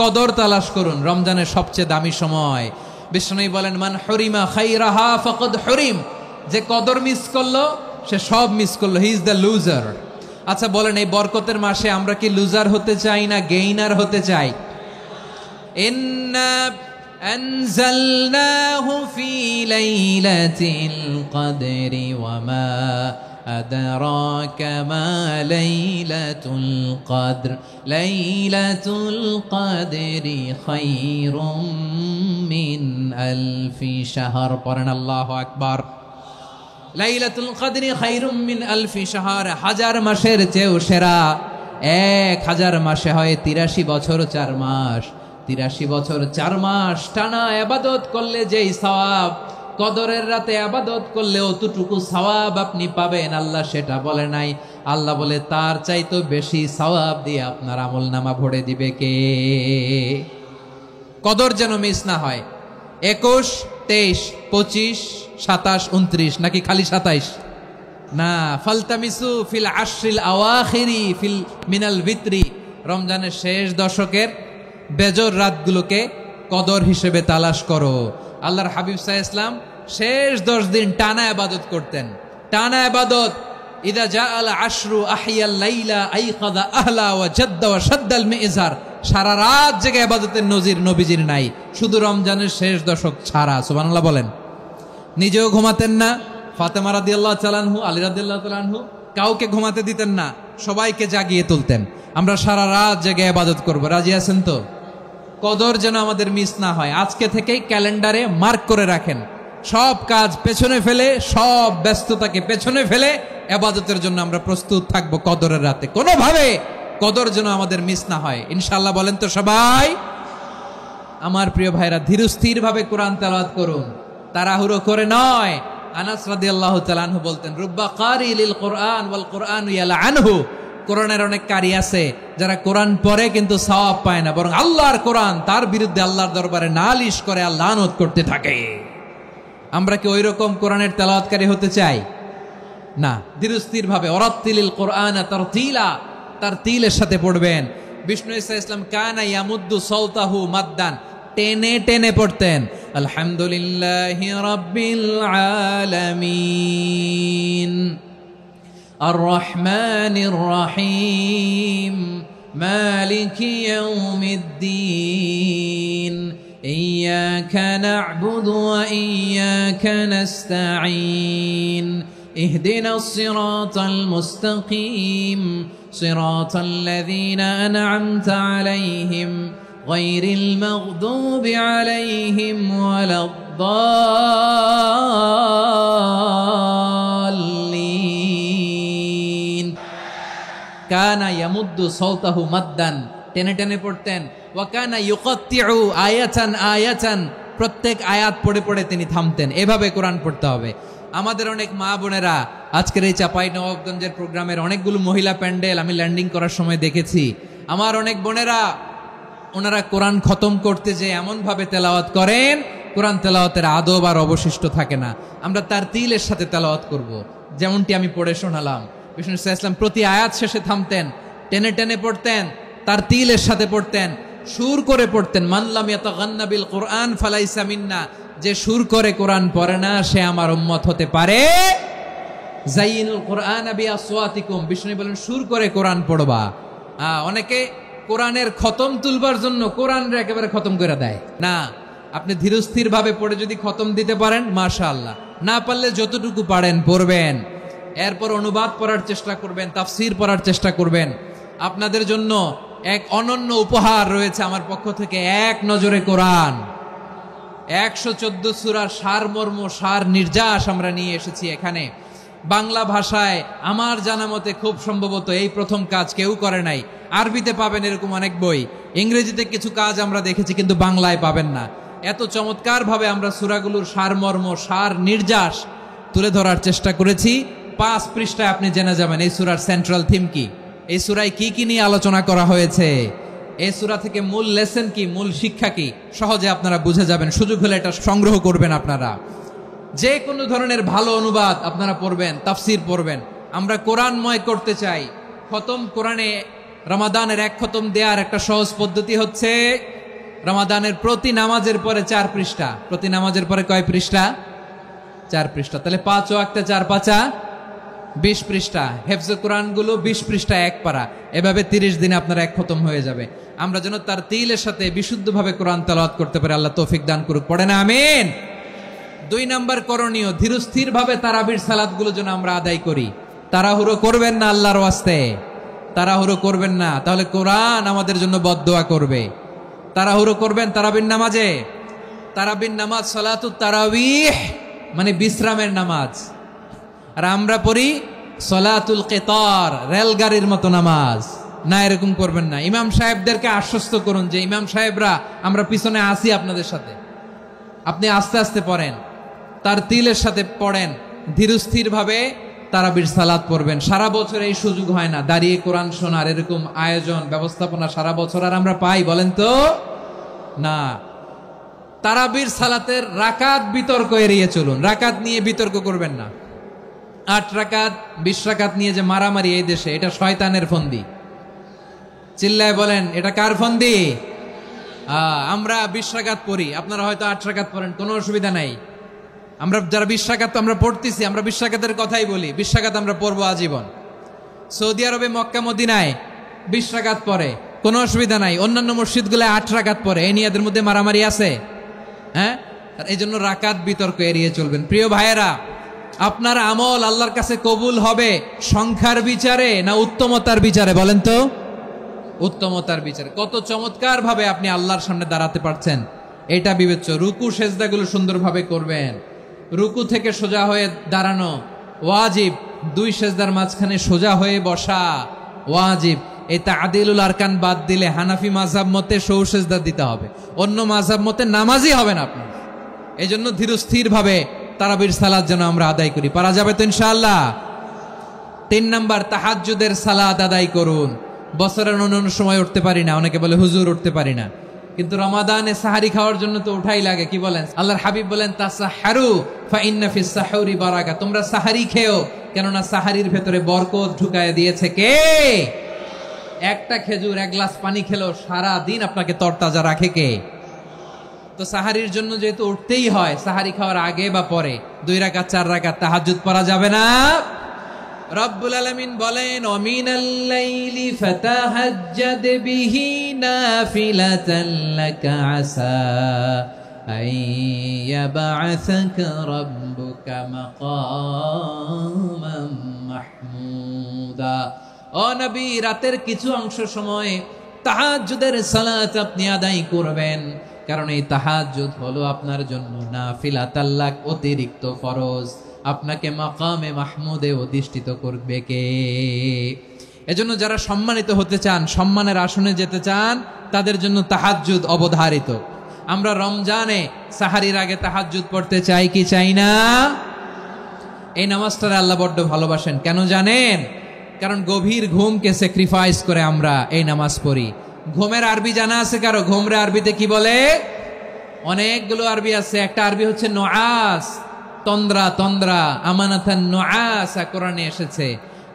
কদর তালাশ করুন, রমজানের সবচেয়ে দামি সময়। বিষ্ণু বলেন, মান হরিমা খাইরাহা ফাকাদ হরিম, যে কদর মিস করলো সে সব মিস করলো, হি ইজ দ্য লুজার। আচ্ছা বলেন, এই বরকতের মাসে আমরা কি লুজার হতে চাই না গেইনার হতে চাই? ইন্না আনজালনাহু ফি লাইলাতিল কদরি ওয়া মা আদরাকা মা লাইলাতুল কদর লাইলাতুল কদরি খায়রুম মিন আলফি শাহর। পড়েন আল্লাহু আকবার। লাইলাতুল কদরি খায়রুম মিন আলফি শাহর, হাজার মাসের চেয়েও সেরা। 1000 মাসে হয় 83 বছর 4 মাস। 83 বছর 4 মাস টানা ইবাদত করলে যেই সওয়াব, কদরের রাতে ইবাদত করলে অতটুকু সওয়াব আপনি পাবেন, আল্লাহ সেটা বলে নাই। আল্লাহ বলে তার চাইতে বেশি সওয়াব দিয়ে আপনার আমলনামা ভরে দিবে কে? কদর যেন মিস না হয়। 21, 23, 25, 27, 29 নাকি খালি 27 না? ফালতামিসু ফিল আশরিল আওয়াখিরি ফিল মিনাল ভিতরি, রমজানের শেষ দশকের বেজর রাতগুলোকে কদর হিসেবে তালাশ করো। আল্লাহর হাবিব সাল্লাল্লাহু আলাইহি ওয়াসাল্লাম শেষ 10 দিন টানা ইবাদত করতেন, টানা ইবাদত। ইদা জাআল আশরু আহিয়াল লাইলা আইকাযা আহলা ওয়া জাদ্দা ওয়া শাদ্দাল মিজার, সারা রাত জেগে ইবাদতের নজির নবীজির নাই, শুধু রমজানের শেষ দশক ছাড়া। সুবহানাল্লাহ বলেন। নিজেও ঘুমাতেন না, ফাতেমা রাদিয়াল্লাহু তাআলা আনহু, আলী রাদিয়াল্লাহু তাআলা আনহু কাউকে ঘুমাতে দিতেন না, সবাইকে জাগিয়ে তুলতেন। আমরা সারা রাত জেগে ইবাদত করব, রাজি আছেন তো? কদর যেন আমাদের মিস না হয়। আজকে থেকেই ক্যালেন্ডারে মার্ক করে রাখেন, সব কাজ পেছনে ফেলে, সব ব্যস্ততাকে পেছনে ফেলে ইবাদতের জন্য আমরা প্রস্তুত থাকবো কদরের রাতে। কোনোভাবে কদর যেন আমাদের মিস না হয়, ইনশাআল্লাহ। বলেন তো সবাই? আমার প্রিয় ভাইরা, ধীরস্থির ভাবে কোরআন তেলাওয়াত করুন, তাড়াহুড়ো করে নয়। আনাস রাদিয়াল্লাহু তাআলা আনহু বলতেন, রুব্বা কারি লিল কোরআন ওয়াল কোরআন ইয়ালআনহু, কোরআনের অনেক কারি আছে যারা কোরআন পড়ে কিন্তু সওয়াব পায় না, বরং আল্লাহর কোরআন তার বিরুদ্ধে আল্লাহর দরবারে নালিশ করে আর লানত করতে থাকে। আমরা কি ওই রকম কোরআনের তেলাওয়াতকারী হতে চাই? না। ধীরস্থির ভাবে ওয়ারাত্তিলিল কোরআন তারতিলা, তারতিলের সাথে পড়বেন। বিষ্ণু ইসা ইসলাম কানা ইয়ামুদ্দু সাওতাহু মাদ্দান, টেনে টেনে পড়তেন। আলহামদুলিল্লাহি রাব্বিল আলামিন আর রহমানির রহিম মালিকি ইয়াউমিদ্দিন ইয়্যাকা না'বুদু ওয়া ইয়্যাকা নাস্তাঈন ইহদিনাস সিরাতাল মুস্তাকিম সিরাতাল লাযীনা আন'আমতা আলাইহিম গায়রিল মাগদুবি আলাইহিম ওয়ালাদ-দাল্লিন। কানা ইয়ামুদ্দু সাওতাহু মাদ্দান, টেনে টেনে পড়তেন। ওয়া কানা ইউকাত্তিউ আয়াতান আয়াতান, প্রত্যেক আয়াত পড়ে পড়ে তিনি থামতেন। এভাবে কোরআন পড়তে হবে। আমাদের অনেক মা বোনেরা আজকের এই চাঁপাইনবাবগঞ্জের প্রোগ্রামের অনেকগুলো মহিলা প্যান্ডেল আমি ল্যান্ডিং করার সময় দেখেছি। আমার অনেক বোনেরা, ওনারা কোরআন খতম করতে যে এমন ভাবে তেলাওয়াত করেন, কোরআন তেলাওয়াতের আদব আর অবশিষ্ট থাকে না। আমরা তার তিলের সাথে তেলাওয়াত করব, যেমনটি আমি পড়ে শোনালাম। বিষ্ণু ইসলাম প্রতি আয়াত শেষে থামতেন, টেনে টেনে পড়তেন, তার তিলের সাথে পড়তেন, সুর করে পড়তেন। মান লাম ইয়াতাগান্না বিল কোরআন ফালাইসা মিন্না, যে সুর করে কোরআন পড়ে না সে আমার উম্মত হতে পারে। যাইনুল কোরআন বিআসওয়াতিকুম, বিষ্ণু বলেন সুর করে কোরআন পড়বা। অনেকে কোরআনের খতম তুলবার জন্য কোরআনরে একেবারে খতম করে দেয় না। আপনি ধীরস্থির ভাবে পড়ে যদি খতম দিতে পারেন মাশাআল্লাহ, না পারলে যতটুকু পারেন পড়বেন। এরপর অনুবাদ পড়ার চেষ্টা করবেন, তাফসীর পড়ার চেষ্টা করবেন। আপনাদের জন্য এক অনন্য উপহার রয়েছে আমার পক্ষ থেকে, এক নজরে কোরআন। 114 সূরার সারমর্ম, সার নির্যাস আমরা নিয়ে এসেছি এখানে বাংলা ভাষায়। আমার জানা মতে খুব সম্ভবত এই প্রথম কাজ কেউ করে নাই। আরবিতে পাবেন এরকম অনেক বই, ইংরেজিতে কিছু কাজ আমরা দেখেছি, কিন্তু বাংলায় পাবেন না। এত চমৎকার ভাবে আমরা সূরাগুলোর সারমর্ম, সার নির্যাস তুলে ধরার চেষ্টা করেছি। 5 পৃষ্ঠায় আপনি জেনে যাবেন এই সূরার সেন্ট্রাল থিম কি, এই সূরায় কি কি নিয়ে আলোচনা করা হয়েছে, এই সূরা থেকে মূল লেসন কি, মূল শিক্ষা কি, সহজে আপনারা বুঝে যাবেন। সুযোগ হলে এটা সংগ্রহ করবেন। আপনারা যে কোনো ধরনের ভালো অনুবাদ আপনারা পড়বেন, তাফসীর পড়বেন। আমরা কোরআনময় করতে চাই। খতম কোরআনে রমাদানের এক খতম দেওয়ার একটা সহজ পদ্ধতি হচ্ছে রমাদানের প্রতি নামাজের পরে 4 পৃষ্ঠা। প্রতি নামাজের পরে কয় পৃষ্ঠা? 4 পৃষ্ঠা। তাহলে 5 ওয়াক্তে 4 পাঁচা 20 পৃষ্ঠা। হেফজে কোরআনগুলো 20 পৃষ্ঠা এক পারা। এভাবে 30 দিনে আপনার এক খতম হয়ে যাবে। আমরা যেন তার তিলের সাথে বিশুদ্ধভাবে কোরআন তেলাওয়াত করতে পারি। আল্লাহ তৌফিক দান করুক। পড়ে না আমিন। 2 নাম্বার করণীয়, ধীরস্থিরভাবে তারাবির সালাতগুলো যেন আমরা আদায় করি। তাড়াহুড়ো করবেন না আল্লাহর ওয়াস্তে, তাড়াহুড়ো করবেন না, তাহলে কোরআন আমাদের জন্য বদদোয়া করবে। তাড়াহুড়ো করবেন তারাবির নামাজে। তারাবির নামাজ সালাতুত তারাবিহ মানে বিশ্রামের নামাজ। আর আমরা পড়ি সালাতুল কিতার, রেলগাড়ির মতো নামাজ। না, এরকম করবেন না। ইমাম সাহেবদেরকে আশ্বস্ত করুন যে ইমাম সাহেবরা আমরা পিছনে আসি আপনাদের সাথে, আপনি আস্তে আস্তে পড়েন, তার তিলের সাথে পড়েন, ধীরস্থির ভাবে তারাবির সালাত পড়বেন। সারা বছর এই সুযোগ হয় না দাঁড়িয়ে কোরআন শোনার, এরকম আয়োজন ব্যবস্থাপনা সারা বছর আর আমরা পাই বলেন তো না। তারাবির সালাতের রাকাত বিতর্ক এড়িয়ে চলুন। রাকাত নিয়ে বিতর্ক করবেন না। 8 রাকাত 20 রাকাত নিয়ে যে মারামারি এই দেশে, এটা শয়তানের ফন্দি। চিল্লায় বলেন এটা কার ফন্দি? আমরা 20 রাকাত পড়ি, আপনারা হয়তো 8 রাকাত পড়েন, কোনো অসুবিধা নাই। আমরা যারা 20 রাকাত আমরা পড়তেছি, আমরা 20 রাকাতের কথাই বলি। 20 রাকাত আমরা পড়বো আজীবন। সৌদি আরবে মক্কা মদিনায় 20 রাকাত পড়ে, কোনো অসুবিধা নাই। অন্যান্য মসজিদগুলোয় 8 রাকাত পড়ে। এই নিয়ে এদের মধ্যে মারামারি আছে? হ্যাঁ, এই জন্য রাকাত বিতর্ক এড়িয়ে চলবেন। প্রিয় ভাইয়েরা, আপনার আমল আল্লাহর কাছে কবুল হবে সংখ্যার বিচারে না উত্তমতার বিচারে? বলেন তো। উত্তমতার বিচারে। কত চমৎকার ভাবে আপনি আল্লাহর সামনে দাঁড়াতে পারছেন এটা বিবেচ্য। রুকু সেজদাগুলো সুন্দরভাবে করবেন। রুকু থেকে সোজা হয়ে দাঁড়ানো ওয়াজিব। 2 সেজদার মাঝখানে সোজা হয়ে বসা ওয়াজিব। এই তা'দিলুল আরকান বাদ দিলে হানাফি মাযহাব মতে সৌ সেজদা দিতে হবে, অন্য মাযহাব মতে নামাজই হবেন আপনি। এই জন্য ধীরস্থির ভাবে তারাবির সালাত যেন আমরা আদায় করি। পারা যাবে তো ইনশাআল্লাহ। 3 নাম্বার, তাহাজ্জুদের সালাত আদায় করুন। বছরের অন্য সময় উঠতে পারি না, অনেকে বলে হুজুর উঠতে পারি না, কিন্তু রমাদানে সাহারি খাওয়ার জন্য তো উঠাই লাগে। কি বলেন? আল্লাহর হাবিব বলেন তাসাহহারু ফা ইন্না ফিস সাহুরি বারাকা। তোমরা সাহারি খেও, কেননা সাহারির ভেতরে বরকত ঢুকায় দিয়েছে কে? একটা খেজুর, 1 গ্লাস পানি খেলেও সারা দিন আপনাকে তরতাজা রাখে কে? তো সাহারির জন্য যেহেতু উঠতেই হয়, সাহারি খাওয়ার আগে বা পরে 2 রাকাত 4 রাকাত তাহাজ্জুদ পড়া যাবে না? রব্বুল আলামিন বলেন ওয়ামিনাল লাইলি ফাতাহাজ্জাদ বিহি নাফিলাতান লাকা আসা আইয়াবআসাকা রাব্বুকা মাকামান মাহমুদা। ও নবী, রাতের কিছু অংশ সময় তাহাজ্জুদের সালাত আপনি আদায় করবেন, কারণ এই তাহাজ্জুদ হলো আপনার জন্য নাফিলাতাল লাক, অতিরিক্ত ফরজ। আপনাকে মাকামে মাহমুদে অধিষ্ঠিত করবে কে? এজন্য যারা সম্মানিত হতে চান, সম্মানের আসনে যেতে চান, তাদের জন্য তাহাজ্জুদ অবধারিত। আমরা রমজানে সাহারির আগে তাহাজ্জুদ পড়তে চাই কি চাই না? এই নামাজটারে আল্লাহ বড্ড ভালোবাসেন। কেন জানেন? কারণ গভীর ঘুমকে স্যাক্রিফাইস করে আমরা এই নামাজ পড়ি। ঘুমের আরবি জানা আছে কারো? ঘুমরে আরবিতে কি বলে? অনেকগুলো আরবি আছে। একটা আরবি হচ্ছে নুআস, তন্দ্রা, তন্দ্রা, আমানাতান নুআসা কোরআনে এসেছে।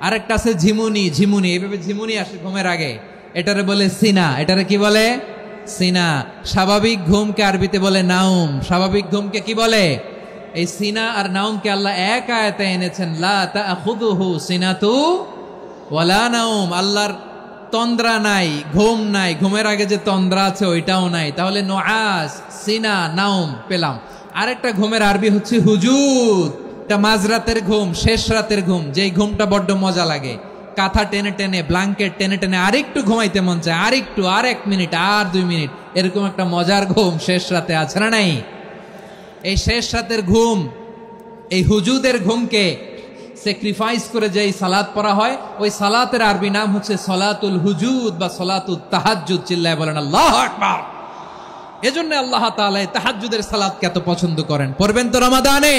আরেকটা আছে ঝিমুনি, ঝিমুনি, এইভাবে ঝিমুনি আসে ঘুমের আগে, এটারে বলে সিনা। এটারে কি বলে? সিনা। স্বাভাবিক ঘুমকে আরবিতে বলে নাউম। স্বাভাবিক ঘুমকে কি বলে? এই সিনা আর নাউমকে আল্লাহ এক আয়াতে এনেছেন, লা তাখুযুহু সিনাতু ওয়ালা নাউম। আল্লাহর তন্দ্রা নাই, ঘুম নাই। ঘুমের আগে যে তন্দ্রা আছে ওইটাও নাই। তাহলে নুআস, সিনা, নাউম পেলাম। আরেকটা ঘুমের আরবি হচ্ছে হুজুদ। এটা মাঝরাতের ঘুম, শেষ রাতের ঘুম, যেই ঘুমটা বড্ড মজা লাগে। কাঁথা টেনে টেনে, ব্ল্যাঙ্কেট টেনে টেনে আরেকটু ঘুমাইতে মন চায়, আরেকটু, আর 1 মিনিট, আর 2 মিনিট, এরকম একটা মজার ঘুম শেষ রাতে আছে না নাই? এই শেষ রাতের ঘুম, এই হুজুদের ঘুমকে স্যাক্রিফাইস করে যেই সালাত পড়া হয়, ওই সালাতের আরবি নাম হচ্ছে সলাতুল হুজুদ বা সলাতুত তাহাজ্জুদ। চিল্লায় বলেন আল্লাহু আকবার। এজন্য আল্লাহ তাআলা তাহাজ্জুদের সালাতকে এত পছন্দ করেন। পড়বেন তো রমাদানে।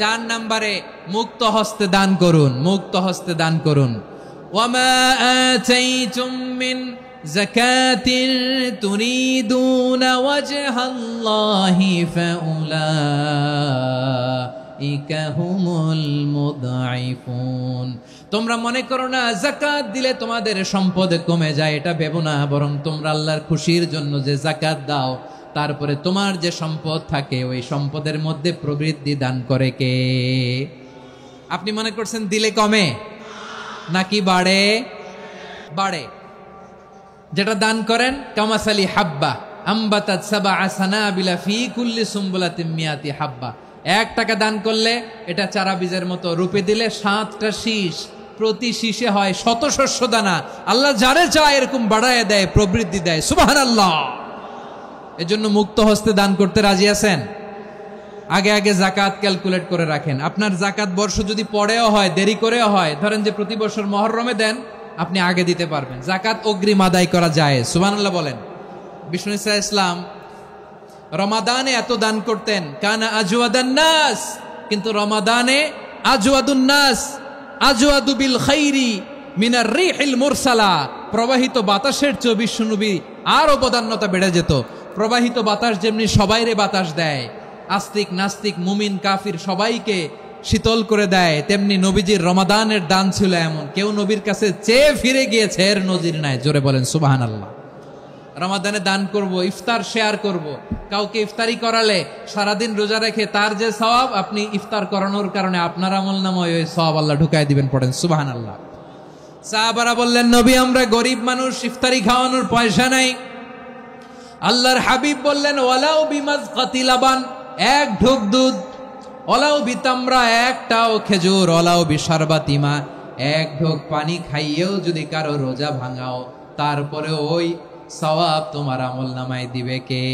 4 নম্বরে মুক্ত হস্তে দান করুন। মুক্ত হস্তে দান করুন। ওয়ামা আতাইতুম মিন যাকাতিন তুরিদুনা ওয়াজহাল্লাহি ফাউলাইকা হুমুল মুদঈফুন। তোমরা মনে করো না যাকাত দিলে তোমাদের সম্পদ কমে যায়, এটা ভেবো না, বরং তোমরা আল্লাহর খুশির জন্য যে যাকাত দাও, তারপরে তোমার যে সম্পদ থাকে ওই সম্পদের মধ্যে প্রবৃদ্ধি দান করে কে? আপনি মনে করছেন দিলে কমে নাকি বাড়ে? বাড়ে। যেটা দান করেন কামাসালি হাব্বা আম্বাতাত সাবআ সানাবিলা ফি কুল্লি সুম্বুলাতিন মিয়াতি হাব্বা, 1 টাকা দান করলে এটা চারা বীজের মতো, রূপে দিলে 7টা শীষ, প্রতি শীষে হয় শত শস্য দানা। আল্লাহ যারে চায় এরকম বাড়ায় দেয়, প্রবৃদ্ধি দেয়। সুবহানাল্লাহ। এজন্য মুক্ত হস্তে দান করতে রাজি আছেন? আগে আগে জাকাত ক্যালকুলেট করে রাখেন। আপনার জাকাত বর্ষ যদি পরেও হয়, দেরি করেও হয়, ধরেন যে প্রতি বছর মুহররমে দেন, আপনি আগে দিতে পারবেন। জাকাত অগ্রিম আদায় করা যায়। সুবহানাল্লাহ বলেন। বিষ্ণু ইসা ইসলাম রমাদানে এত দান করতেন, কানা আজওয়াদান নাস, কিন্তু রমাদানে আজওয়াদুন নাস আজওয়াদু বিল খাইরি মিনার রিহিল মুরসালা, প্রবাহিত বাতাসের চেয়ে বিশ্বনবী আর অবদান্যতা বেড়ে যেত। প্রবাহিত বাতাস যেমনি সবাইরে বাতাস দেয়, আস্তিক নাস্তিক মুমিন কাফির সবাইকে শীতল করে দেয়, তেমনি নবীজির রমাদানের দান ছিল এমন, কেউ নবীর কাছে চেয়ে ফিরে গিয়েছে এর নজির নাই। জোরে বলেন সুবহানাল্লাহ। রমাদানে দান করব, ইফতার শেয়ার করব। কাউকে ইফতারি করালে সারাদিন রোজা রেখে তার যে সওয়াব, আপনি ইফতার করানোর কারণে আপনার আমলনামায় ওই সওয়াব আল্লাহ ঢুকায় দিবেন। পড়েন সুবহানাল্লাহ। সাহাবারা বললেন, নবী আমরা গরিব মানুষ, ইফতারি খাওয়ানোর পয়সা নাই। আল্লাহর হাবিব বললেন, ওয়ালাউ বিমাজকাতি লাবান, 1 ঢোক দুধ, ওয়ালাউ বিতামরা, 1টাও খেজুর, ওয়ালাউ বিশারবাতিমা, 1 ঢোক পানি খাইয়েও যদি কারো রোজা ভাঙাও, তারপরে ওই সওয়াব তোমার আমলনামায় দিবে কে?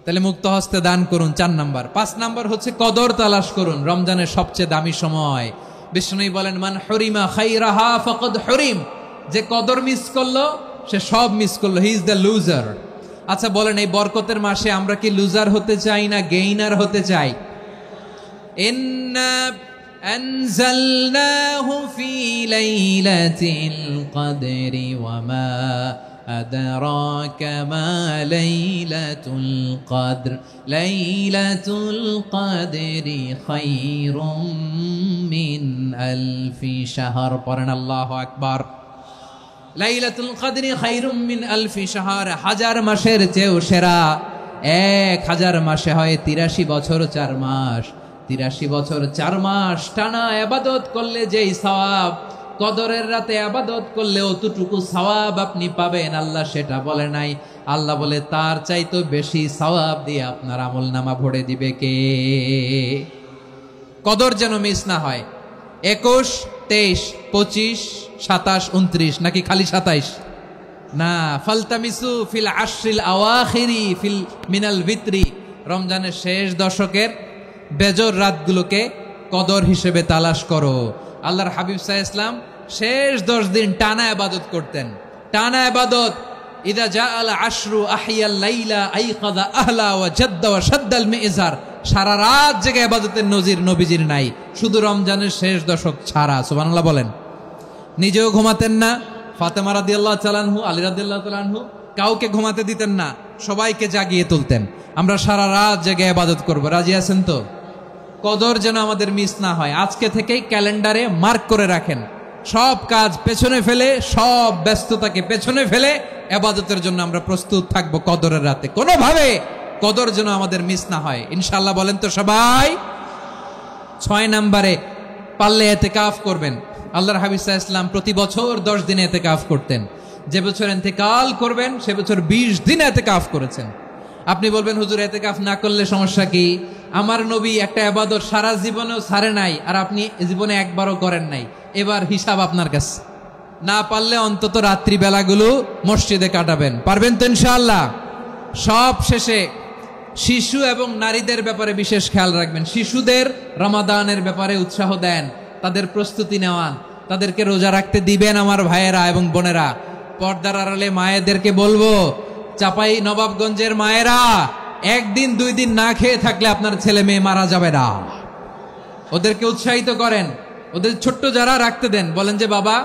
তাহলে মুক্ত হস্তে দান করুন, 4 নাম্বার। 5 নাম্বার হচ্ছে কদর তালাশ করুন। রমজানের সবচেয়ে দামি সময়। বিষ্ণু বলেন, মান হরিমা খাইরাহা ফাকাদ হরিম, যে কদর মিস করলো সে সব মিস করলো, হি ইজ দ্য লুজার। আচ্ছা বলেন, এই বরকতের মাসে আমরা কি লুজার হতে চাই না গেইনার হতে চাই? ইন্না আনজালনাহু ফি লাইলাতিল কদরি ওয়া মা আদরাকা মা লাইলাতুল কদর, লাইলাতুল কদরি খায়রুম মিন আলফি শাহর। পড়েন আল্লাহু আকবার। লাইলাতুল কদরি খায়রুম মিন আলফি শাহর, 1000 মাসের চেয়েও সেরা। 1000 মাসে হয় 83 বছর 4 মাস। 83 বছর 4 মাস টানা ইবাদত করলে যেই সওয়াব, কদরের রাতে ইবাদত করলে অতটুকু সওয়াব আপনি পাবেন, আল্লাহ সেটা বলে নাই। আল্লাহ বলে তার চাইতে বেশি সওয়াব দিয়ে আপনার আমলনামা ভরে দিবে কে? কদর যেন মিস না হয়। 21, 23, 25, 27, 29 নাকি খালি 27? না, ফালতামিসু ফিল আশরিল আওয়াখিরি ফিল মিনাল ভিতরি, রমজানের শেষ দশকের বেজর রাতগুলোকে কদর হিসেবে তালাশ করো। আল্লাহর হাবিব সাল্লাল্লাহু আলাইহি ওয়াসাল্লাম শেষ 10 দিন টানা ইবাদত করতেন, টানা ইবাদত। ইদা জাআল আশরু আহিয়াল লাইলা আইকাযা আহলা ওয়া জাদ্দা ওয়া শাদ্দাল মিজার, সারা রাত জেগে ইবাদতের নজির নবীজির নাই, শুধু রমজানের শেষ দশক ছাড়া। সুবহানাল্লাহ বলেন। নিজেও ঘুমাতেন না। ফাতেমা রাদিয়াল্লাহু তাআলা আনহু, আলী রাদিয়াল্লাহু তাআলা আনহু কাউকে ঘুমাতে দিতেন না, সবাইকে জাগিয়ে তুলতেন। আমরা সারা রাত জেগে ইবাদত করব। রাজি আছেন তো? কদর যেন আমাদের মিস না হয়। আজকে থেকেই ক্যালেন্ডারে মার্ক করে রাখেন, সব কাজ পেছনে ফেলে, সব ব্যস্ততাকে পেছনে ফেলে ইবাদতের জন্য আমরা প্রস্তুত থাকবো কদরের রাতে। কোনোভাবে কদর যেন আমাদের মিস না হয়, ইনশাআল্লাহ। বলেন তো সবাই। 6 নম্বরে পারলে ইতিকাফ করবেন। আল্লাহর হাবিব সাল্লাল্লাহু আলাইহি ওয়াসাল্লাম প্রতি বছর 10 দিন ইতিকাফ করতেন। যে বছর ইন্তেকাল করবেন সে বছর 20 দিন ইতিকাফ করেছেন। আপনি বলবেন, হুজুর ইতিকাফ না করলে সমস্যা কি? আমার নবী একটা ইবাদত সারা জীবনেও ছাড়ে নাই, আর আপনি জীবনে একবারও করেন নাই। এবার হিসাব আপনার কাছে। না পারলে অন্তত রাত্রি বেলাগুলো মসজিদে কাটাবেন। পারবেন তো ইনশাআল্লাহ? সব শেষে শিশু এবং নারীদের ব্যাপারে বিশেষ খেয়াল রাখবেন। শিশুদের রমাদানের ব্যাপারে উৎসাহ দেন, তাদের প্রস্তুতি নেওয়ান, তাদেরকে রোজা রাখতে দিবেন। আমার ভাইয়েরা এবং বোনেরা, পর্দার আড়ালে মায়েদেরকে বলবো, চাপাই নবাবগঞ্জের মায়েরা, 1 দিন 2 দিন না খেয়ে থাকলে আপনার ছেলে মেয়ে মারা যাবে না। ওদেরকে উৎসাহিত করেন, ওদের ছোট্ট যারা রাখতে দেন, বলেন যে বাবা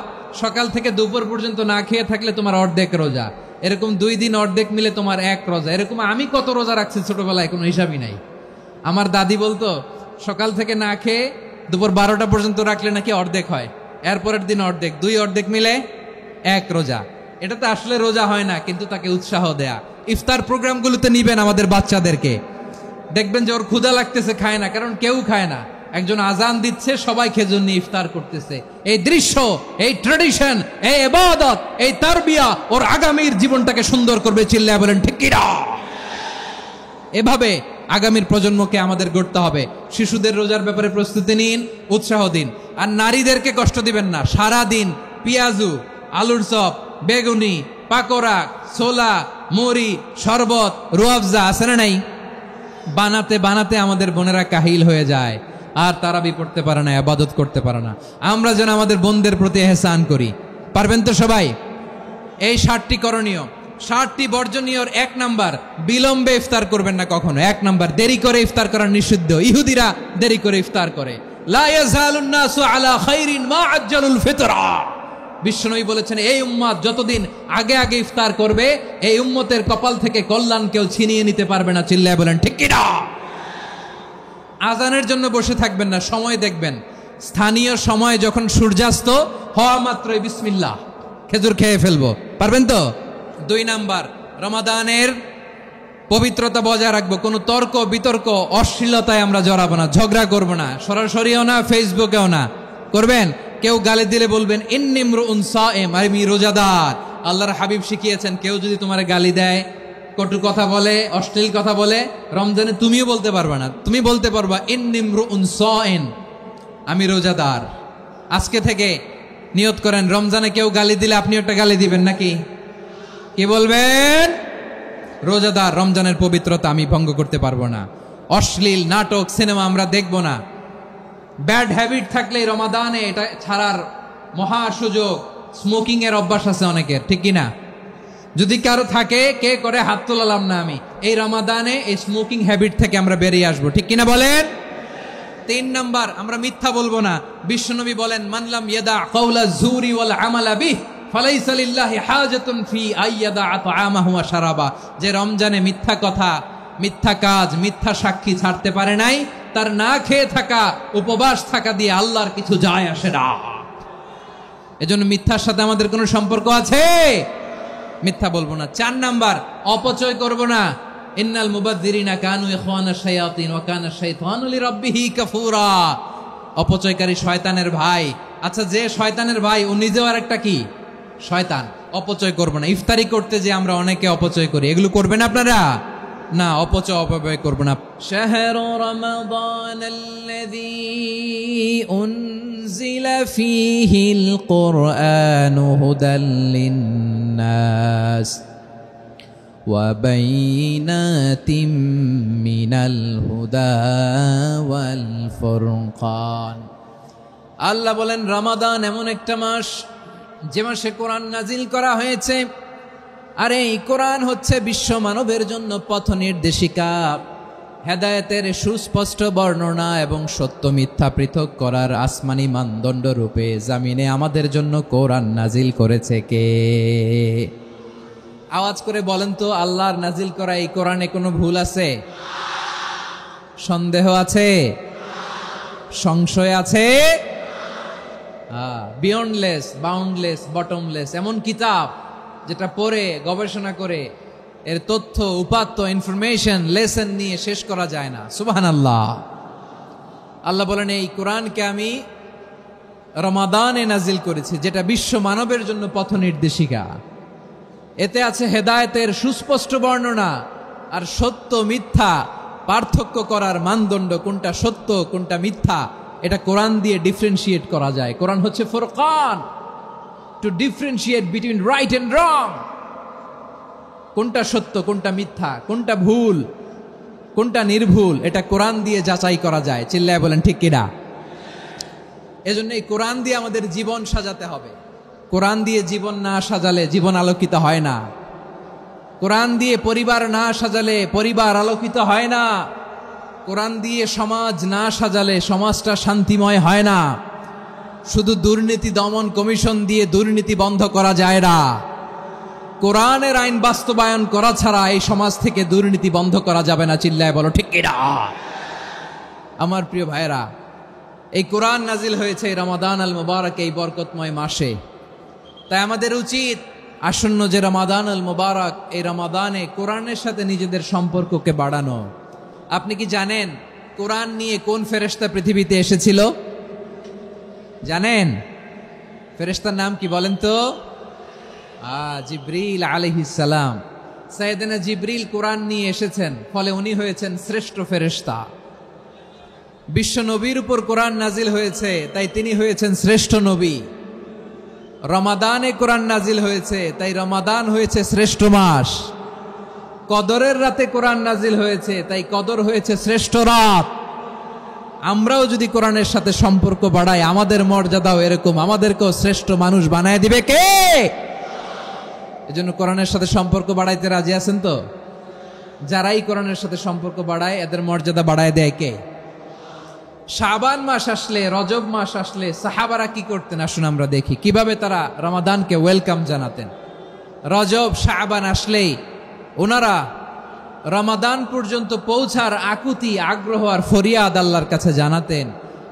সকাল থেকে দুপুর পর্যন্ত না খেয়ে থাকলে তোমার অর্ধেক রোজা, এরকম 2 দিন অর্ধেক মিলে তোমার 1 রোজা। এরকম আমি কত রোজা রাখছি ছোটবেলায় কোনো হিসাবই নাই। আমার দাদি বলতো, সকাল থেকে না খেয়ে দুপুর 12টা পর্যন্ত রাখলে নাকি অর্ধেক হয়, এরপরের দিন অর্ধেক, 2 অর্ধেক মিলে 1 রোজা। এটা তো আসলে রোজা হয় না, কিন্তু তাকে উৎসাহ দেয়া। ইফতার প্রোগ্রামগুলোতে নিবেন আমাদের বাচ্চাদেরকে, দেখবেন যে ওর ক্ষুধা লাগতেছে, খায় না, কারণ কেউ খায় না। একজন আজান দিচ্ছে, সবাই খেজুর নিয়ে ইফতার করতেছে। এই দৃশ্য, এই ট্র্যাডিশন, এই ইবাদত, এই তারবিয়া ওর আগামীর জীবনটাকে সুন্দর করবে। চিল্লায় বলেন ঠিক কি না? এভাবে আগামীর প্রজন্মকে আমাদের গড়তে হবে। শিশুদের রোজার ব্যাপারে প্রস্তুতি নিন, উৎসাহ দিন। আর নারীদেরকে কষ্ট দিবেন না। সারা দিন পেঁয়াজু, আলুর চপ, বেগুনি, পাকোড়া, ছোলা, মুড়ি, শরবত, রুয়াবজা আছে না নাই, বানাতে বানাতে আমাদের বোনেরা কাহিল হয়ে যায়, আর তারাবি পড়তে পারে না, ইবাদত করতে পারে না। আমরা যেন আমাদের বোনদের প্রতি ইহসান করি। পারবেন তো সবাই? এই 7টি করণীয়, 7টি বর্জনীয়র 1 নাম্বার, বিলম্বে ইফতার করবেন না কখনো। 1 নাম্বার, দেরি করে ইফতার করা নিষিদ্ধ। ইহুদিরা দেরি করে ইফতার করে। লা ইয়াজালুন নাসু আলা খাইরিন মা আজ্জালুল ফিতরা। বিশ্বনবী বলেছেন, এই উম্মত যতদিন আগে আগে ইফতার করবে, এই উম্মতের কপাল থেকে কল্যাণ কেউ ছিনিয়ে নিতে পারবে না। চিল্লায় বলেন ঠিক কি না? আজানের জন্য বসে থাকবেন না, সময় দেখবেন। স্থানীয় সময় যখন সূর্যাস্ত হওয়া মাত্রই বিসমিল্লাহ, খেজুর খেয়ে ফেলবো। পারবেন তো? 2 নাম্বার, রমাদানের পবিত্রতা বজায় রাখবো। কোনো তর্ক বিতর্ক, অশ্লীলতায় আমরা জড়াবো না, ঝগড়া করবো না, সরাসরিও না, ফেসবুকেও না। করবেন? কেউ গালি দিলে বলবেন ইন্নিমরুউন সায়েম, আমি রোজাদার। আল্লাহর হাবিব শিখিয়েছেন, কেউ যদি তোমার গালি দেয়, কটু কথা বলে, অশ্লীল কথা বলে, রমজানে তুমিও বলতে পারবা না। তুমি বলতে পারবা ইন্নিমরুউন সায়েম, আমি রোজাদার। আজকে থেকে নিয়ত করেন, রমজানে কেউ গালি দিলে আপনি একটা গালি দিবেন নাকি? কি বলবেন? রোজাদার, রমজানের পবিত্রতা আমি ভঙ্গ করতে পারবো না। অশ্লীল নাটক, সিনেমা আমরা দেখবো না। ব্যাড হ্যাবিট থাকলে রমাদানে এটা ছাড়ার মহা সুযোগ। স্মোকিং এর অভ্যাস আছে অনেকের, ঠিক কিনা? যদি কারো থাকে, কে করে হাত তোলালাম না আমি, এই রমাদানে এই স্মোকিং হ্যাবিট থেকে আমরা বেরিয়ে আসবো, ঠিক কিনা বলেন? 3 নাম্বার, আমরা মিথ্যা বলবো না। বিশ্বনবী বলেন, মানলাম ইয়াদা কাওলা যুরি ওয়াল আমালা বিহ ফালাইসা লিল্লাহি হাজাতুন ফি আইয়াদা তাআমাহু ওয়া শারাবা। যে রমজানে মিথ্যা কথা, মিথ্যা কাজ, মিথ্যা সাক্ষী ছাড়তে পারে নাই, তার না খেয়ে থাকা, উপবাস থাকা দিয়ে আল্লাহর কিছু যায় আসে না। এজন্য মিথ্যার সাথে আমাদের কোনো সম্পর্ক আছে? মিথ্যা বলবো না। 4 নাম্বার, অপচয় করব না। ইন্নাল মুবাযযিরিনা কানু ইখওয়ানাশ শায়াতিন ওয়া কানা শাইতানু লিরাব্বিহি কাফুরা। অপচয়কারী শয়তানের ভাই। আচ্ছা, যে শয়তানের ভাই, ও নিজেও আর একটা কি? শয়তান। অপচয় করব না। ইফতারি করতে যে আমরা অনেকে অপচয় করি, এগুলো করবেন আপনারা না। অপব্যয় করব না। শাহরু রমাদানাল্লাযী উনজিলা ফীহিল কুরআনু হুদাল লিন্নাস ওয়া বাইনাতিম মিনাল হুদা ওয়াল ফুরকান। আল্লাহ বলেন, রমাদান এমন একটা মাস যে মাসে কোরআন নাজিল করা হয়েছে। আর এই কোরআন হচ্ছে বিশ্ব মানবের জন্য পথ নির্দেশিকা, হেদায়েতের সুস্পষ্ট বর্ণনা এবং সত্য মিথ্যা পৃথক করার আসমানি মানদণ্ড রূপে জামিনে আমাদের জন্য কোরআন নাজিল করেছে কে? আওয়াজ করে বলেন তো, আল্লাহর নাজিল করা এই কোরআনে কোনো ভুল আছে? সন্দেহ আছে? সংশয় আছে? বিয়ন্ডলেস, বাউন্ডলেস, বটমলেস, এমন কিতাব যেটা পড়ে গবেষণা করে এর তথ্য, উপাত্ত, ইনফরমেশন, লেসন নিয়ে শেষ করা যায় না। সুবহানাল্লাহ। আল্লাহ বলেন, এই কোরআনকে আমি রমাদানে নাজিল করেছি, যেটা বিশ্ব মানবের জন্য পথ নির্দেশিকা। এতে আছে হেদায়েতের সুস্পষ্ট বর্ণনা আর সত্য মিথ্যা পার্থক্য করার মানদণ্ড, কোনটা সত্য কোনটা মিথ্যা, এটা কোরআন দিয়ে ডিফারেন্সিয়েট করা যায়। কোরআন হচ্ছে ফুরকান, to differentiate between right and wrong. কোনটা সত্য, কোনটা মিথ্যা, কোনটা ভুল, কোনটা নির্ভুল, এটা কোরআন দিয়ে যাচাই করা যায়। চিল্লায় বলেন ঠিক কিনা? এজন্য এই কোরআন দিয়ে আমাদের জীবন সাজাতে হবে। কোরআন দিয়ে জীবন না সাজালে জীবন আলোকিত হয় না। কোরআন দিয়ে পরিবার না সাজালে পরিবার আলোকিত হয় না। কোরআন দিয়ে সমাজ না সাজালে সমাজটা শান্তিময় হয় না। শুধু দুর্নীতি দমন কমিশন দিয়ে দুর্নীতি বন্ধ করা যায় না। কোরআনের আইন বাস্তবায়ন করা ছাড়া এই সমাজ থেকে দুর্নীতি বন্ধ করা যাবে না। চিল্লায় বলো ঠিক কিনা? আমার প্রিয় ভাইয়েরা, এই কোরআন নাজিল হয়েছে রমাদান আল মুবারক, এই বরকতময় মাসে। তাই আমাদের উচিত আসন্ন যে রমাদান আল মুবারক, এই রমাদানে কোরআনের সাথে নিজেদের সম্পর্ককে বাড়ানো। আপনি কি জানেন কোরআন নিয়ে কোন ফেরেশতা পৃথিবীতে এসেছিল? জানেন ফেরেশতার নাম কি বলেন তো? জিবরিল আলাইহিস সালাম। সাইয়েদনা জিবরিল কোরআন নিয়ে এসেছেন, ফলে উনি হয়েছেন শ্রেষ্ঠ ফেরেশতা। বিশ্ব নবীর উপর কোরআন নাজিল হয়েছে, তাই তিনি হয়েছেন শ্রেষ্ঠ নবী। রমাদানে কোরআন নাজিল হয়েছে, তাই রমাদান হয়েছে শ্রেষ্ঠ মাস। কদরের রাতে কোরআন নাজিল হয়েছে, তাই কদর হয়েছে শ্রেষ্ঠ রাত। আমরাও যদি কোরআনের সাথে সম্পর্ক বাড়াই, আমাদের মর্যাদাও এরকম, আমাদেরকেও শ্রেষ্ঠ মানুষ বানায় দিবে কে? এজন্য কোরআনের সাথে সম্পর্ক বাড়াইতে রাজি আছেন তো? যারাই কোরআনের সাথে সম্পর্ক বাড়ায়, এদের মর্যাদা বাড়ায় দেয় কে? শাবান মাস আসলে, রজব মাস আসলে সাহাবারা কি করতেন আসুন আমরা দেখি, কিভাবে তারা রমাদানকে ওয়েলকাম জানাতেন। রজব শাবান আসলেই ওনারা রমাদান পর্যন্ত পৌঁছার আকুতি, আগ্রহ আর ফরিয়াদ আল্লাহর কাছে জানাতেন,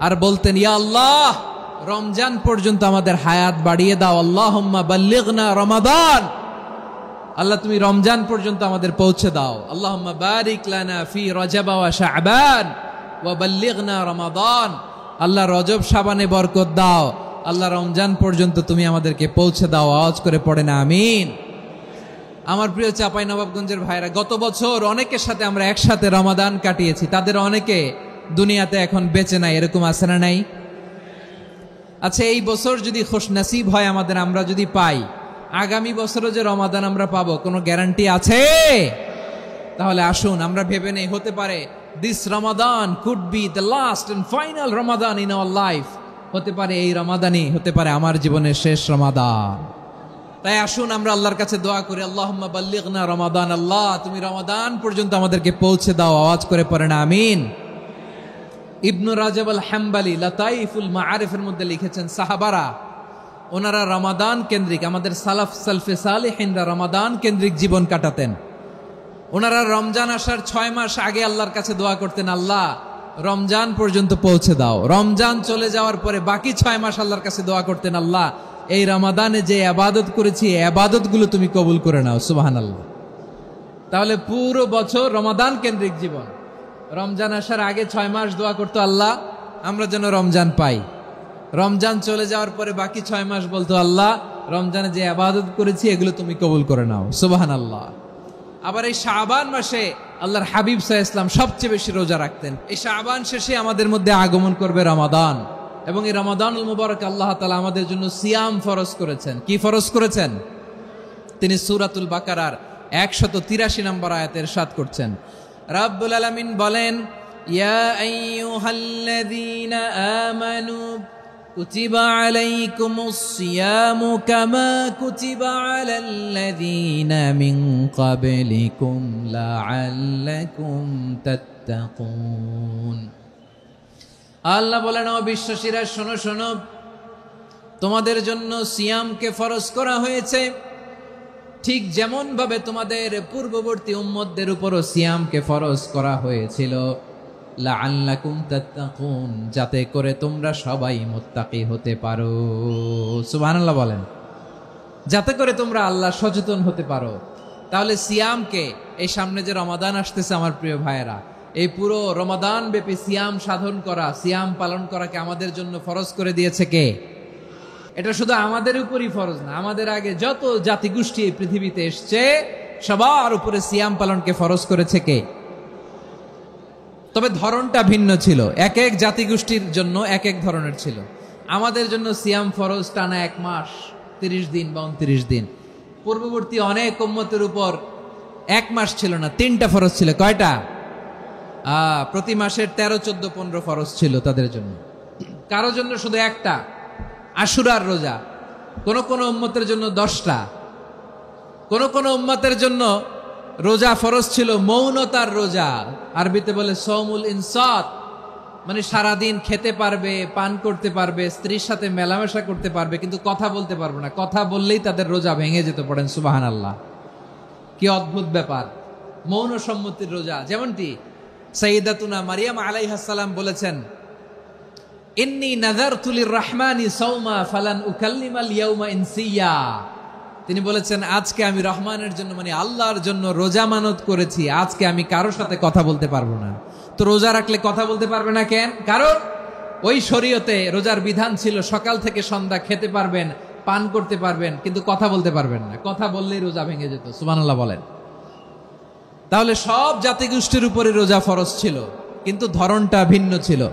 আর বলতেন, ইয়া আল্লাহ, রমজান পর্যন্ত আমাদের হায়াত বাড়িয়ে দাও। আল্লাহুম্মা বাল্লিগনা রমাদান, আল্লাহ তুমি রমজান পর্যন্ত আমাদের পৌঁছে দাও। আল্লাহুম্মা বারিক লানা ফি রজব ওয়া শাবান ওয়া বাল্লিগনা রমাদান, আল্লাহ রজব শাবানে বরকত দাও, আল্লাহ রমজান পর্যন্ত তুমি আমাদেরকে পৌঁছে দাও। আওয়াজ করে পড়ে না আমিন। আমার প্রিয় চাঁপাইনবাবগঞ্জের ভাইরা, গত বছর অনেকের সাথে আমরা একসাথে রমাদান কাটিয়েছি, তাদের অনেকে দুনিয়াতে এখন বেঁচে নাই, এরকম আছে না নাই? আচ্ছা, এই বছর যদি খুশনসিব হয় আমাদের, আমরা যদি পাই, আগামী বছরও যে রমাদান আমরা পাবো কোনো গ্যারান্টি আছে? তাহলে আসুন আমরা ভেবে নেই, হতে পারে this Ramadan could be the last and final Ramadan in our life. হতে পারে এই রমাদানই হতে পারে আমার জীবনের শেষ রমাদান। তাই আসুন আমরা আল্লাহর কাছে দোয়া করি, আল্লাহুম্মা বাল্লিগনা রমাদান, আল্লাহ তুমি রমাদান পর্যন্ত আমাদেরকে পৌঁছে দাও। আওয়াজ করে পড়েন আমিন। ইবনু রাজব আল হাম্বালি লাতাইফুল মাআরিফের মধ্যে লিখেছেন, সাহাবারা ওনারা রমাদান কেন্দ্রিক, আমাদের সালাফ সালফে সালেহিনরা রমাদান কেন্দ্রিক জীবন কাটাতেন। ওনারা রমজান আসার 6 মাস আগে আল্লাহর কাছে দোয়া করতেন, আল্লাহ রমজান পর্যন্ত পৌঁছে দাও। রমজান চলে যাওয়ার পরে বাকি 6 মাস আল্লাহর কাছে দোয়া করতেন, আল্লাহ এই রমাদানে যে ইবাদত করেছি, এই ইবাদতগুলো তুমি কবুল করে নাও। সুবহানাল্লাহ। তাহলে পুরো বছর রমাদান কেন্দ্রিক জীবন। রমজান আসার আগে 6 মাস দোয়া করতো, আল্লাহ আমরা যেন রমজান পাই। রমজান চলে যাওয়ার পরে বাকি 6 মাস বলতো, আল্লাহ রমজানে যে ইবাদত করেছি এগুলো তুমি কবুল করে নাও। সুবহানাল্লাহ। আবার এই শাবান মাসে আল্লাহর হাবিব সাল্লাল্লাহু আলাইহি ওয়াসাল্লাম সবচেয়ে বেশি রোজা রাখতেন। এই শাবান শেষে আমাদের মধ্যে আগমন করবে রমাদান, এবং এই রমাদানুল মুবারক আল্লাহ তাআলা আমাদের জন্য সিয়াম ফরজ করেছেন। কি ফরজ করেছেন? তিনি সূরাতুল বাকারার 183 নম্বর আয়াতে ইরশাদ করছেন, রাব্বুল আলামিন বলেন, ইয়া আইয়ুহাল্লাযীনা আমানু কুতিবা আলাইকুমুস সিয়ামু কামা কুতিবা আলাল্লাযীনা মিন ক্বাবলিকুম লাআল্লাকুম তাত্তাকুন। আল্লাহ বলেন, ও বিশ্বাসীরা শোনো শোনো, তোমাদের জন্য সিয়ামকে ফরজ করা হয়েছে, ঠিক যেমন ভাবে তোমাদের পূর্ববর্তী উম্মতদের উপরও সিয়ামকে ফরজ করা হয়েছিল, লাআল্লাকুম তাত্তাকুন, যাতে করে তোমরা সবাই মুত্তাকি হতে পারো। সুবহানাল্লাহ বলেন, যাতে করে তোমরা আল্লাহ সচেতন হতে পারো। তাহলে সিয়ামকে, এই সামনে যে রমাদান আসতেছে আমার প্রিয় ভাইয়েরা, এই পুরো রমাদান ব্যাপী সিয়াম সাধন করা, সিয়াম পালন করাকে আমাদের জন্য ফরজ করে দিয়েছে কে? এটা শুধু আমাদের উপরই ফরজ না, আমাদের আগে যত জাতিগোষ্ঠী এই পৃথিবীতে এসছে সবার উপরে সিয়াম পালনকে ফরজ করেছে কে? তবে ধরনটা ভিন্ন ছিল, এক এক জাতিগোষ্ঠীর জন্য এক এক ধরনের ছিল। আমাদের জন্য সিয়াম ফরজ টানা 1 মাস 30 দিন বা 29 দিন। পূর্ববর্তী অনেক উম্মতের উপর 1 মাস ছিল না, 3টা ফরজ ছিল। কয়টা? প্রতি মাসের 13, 14, 15 ফরজ ছিল তাদের জন্য। কারো জন্য শুধু একটা, আশুরার রোজা। কোন কোন উম্মতের জন্য 10টা। কোন কোন উম্মতের জন্য রোজা ফরজ ছিল মৌনতার রোজা, আরবিতে বলে সৌমুল ইনসাত, মানে সারাদিন খেতে পারবে, পান করতে পারবে, স্ত্রীর সাথে মেলামেশা করতে পারবে, কিন্তু কথা বলতে পারবে না। কথা বললেই তাদের রোজা ভেঙে যেত। পড়েন সুবহানাল্লাহ। কি অদ্ভুত ব্যাপার, মৌন সম্মতির রোজা। যেমনটি সাইয়্যিদাতুনা মারিয়াম আলাইহাস সালাম বলেছেন, ইন্নী নাযারতু লির-রাহমানি সাওমা ফালান উকাল্লিমাল ইয়াওমা ইনসিয়া। তিনি বলেছেন, আজকে আমি রহমানের জন্য মানে আল্লাহর জন্য রোজা মানত করেছি, আজকে আমি কারোর সাথে কথা বলতে পারবো না। তো রোজা রাখলে কথা বলতে পারবে না কেন? কারণ ওই শরীয়তে রোজার বিধান ছিল সকাল থেকে সন্ধ্যা খেতে পারবেন, পান করতে পারবেন, কিন্তু কথা বলতে পারবেন না। কথা বললেই রোজা ভেঙে যেত। সুবহানাল্লাহ বলেন। তাহলে সব জাতিগোষ্ঠীর উপরে রোজা ফরজ ছিল, কিন্তু ধরনটা ভিন্ন ছিল।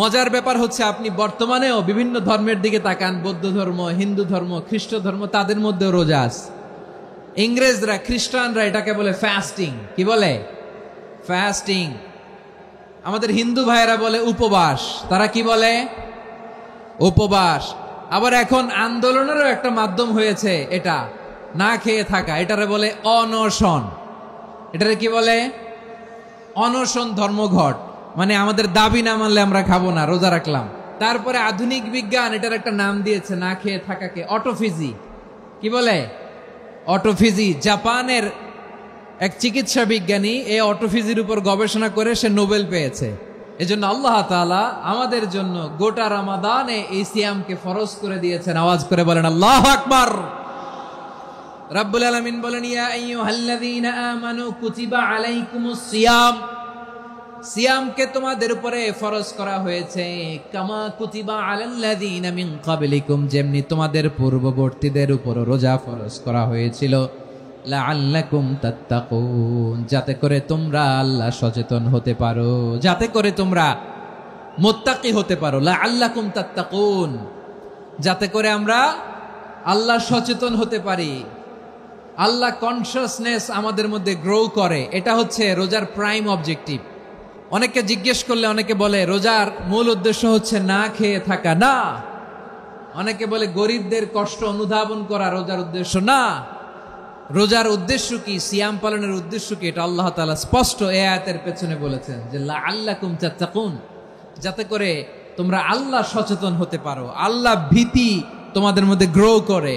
মজার ব্যাপার হচ্ছে, আপনি বর্তমানেও বিভিন্ন ধর্মের দিকে তাকান, বৌদ্ধ ধর্ম, হিন্দু ধর্ম, খ্রিস্ট ধর্ম, তাদের মধ্যেও রোজা আছে। ইংরেজরা, খ্রিস্টানরা এটাকে বলে ফাস্টিং। কি বলে? ফাস্টিং। আমাদের হিন্দু ভাইয়েরা বলে উপবাস। তারা কি বলে? উপবাস। আবার এখন আন্দোলনেরও একটা মাধ্যম হয়েছে এটা, না খেয়ে থাকা। এটারে বলে অনশন। এটারে কি বলে? অনশন ধর্মঘট। মানে আমাদের দাবি না মানলে আমরা খাবো না, রোজা রাখলাম। তারপরে আধুনিক বিজ্ঞান এটার একটা নাম দিয়েছে না খেয়ে থাকাকে, অটোফিজি। কি বলে? অটোফিজি। জাপানের এক চিকিৎসা বিজ্ঞানী এই অটোফিজির উপর গবেষণা করে সে নোবেল পেয়েছে। এজন্য আল্লাহ তাআলা আমাদের জন্য গোটা রমাদানে এই সিয়ামকে ফরজ করে দিয়েছেন। আওয়াজ করে বলেন আল্লাহু আকবার। রাব্বুল আলামিন বলেন, ইয়া আইয়ুহাল্লাযীনা আমানু কুতিবা আলাইকুমুস সিয়াম। সিয়ামকে তোমাদের উপরে ফরজ করা হয়েছে, কামা কুতিবা আলাল্লাযীনা মিন ক্বাবলিকুম, যেমনি তোমাদের পূর্ববর্তীদের উপর রোজা ফরজ করা হয়েছিল, লাআল্লাকুম তাত্তাকুন, যাতে করে তোমরা আল্লাহ সচেতন হতে পারো, যাতে করে তোমরা মুত্তাকি হতে পারো। লাআল্লাকুম তাত্তাকুন, যাতে করে আমরা আল্লাহ সচেতন হতে পারি, আল্লাহ কনসিয়াসনেস আমাদের মধ্যে গ্রো করে। এটা হচ্ছে রোজার প্রাইম অবজেক্টিভ। অনেকে জিজ্ঞেস করলে অনেকে বলে রোজার মূল উদ্দেশ্য হচ্ছে না খেয়ে থাকা। না। অনেকে বলে গরিবদের কষ্ট অনুধাবন করা রোজার উদ্দেশ্য। না। রোজার উদ্দেশ্য কি? সিয়াম পালনের উদ্দেশ্য কি? এটা আল্লাহ তাআলা স্পষ্ট এই আয়াতের পেছনে বলেছেন যে লাআল্লাকুম তাত্তাকুন, যাতে করে তোমরা আল্লাহ সচেতন হতে পারো, আল্লাহ ভীতি তোমাদের মধ্যে গ্রো করে,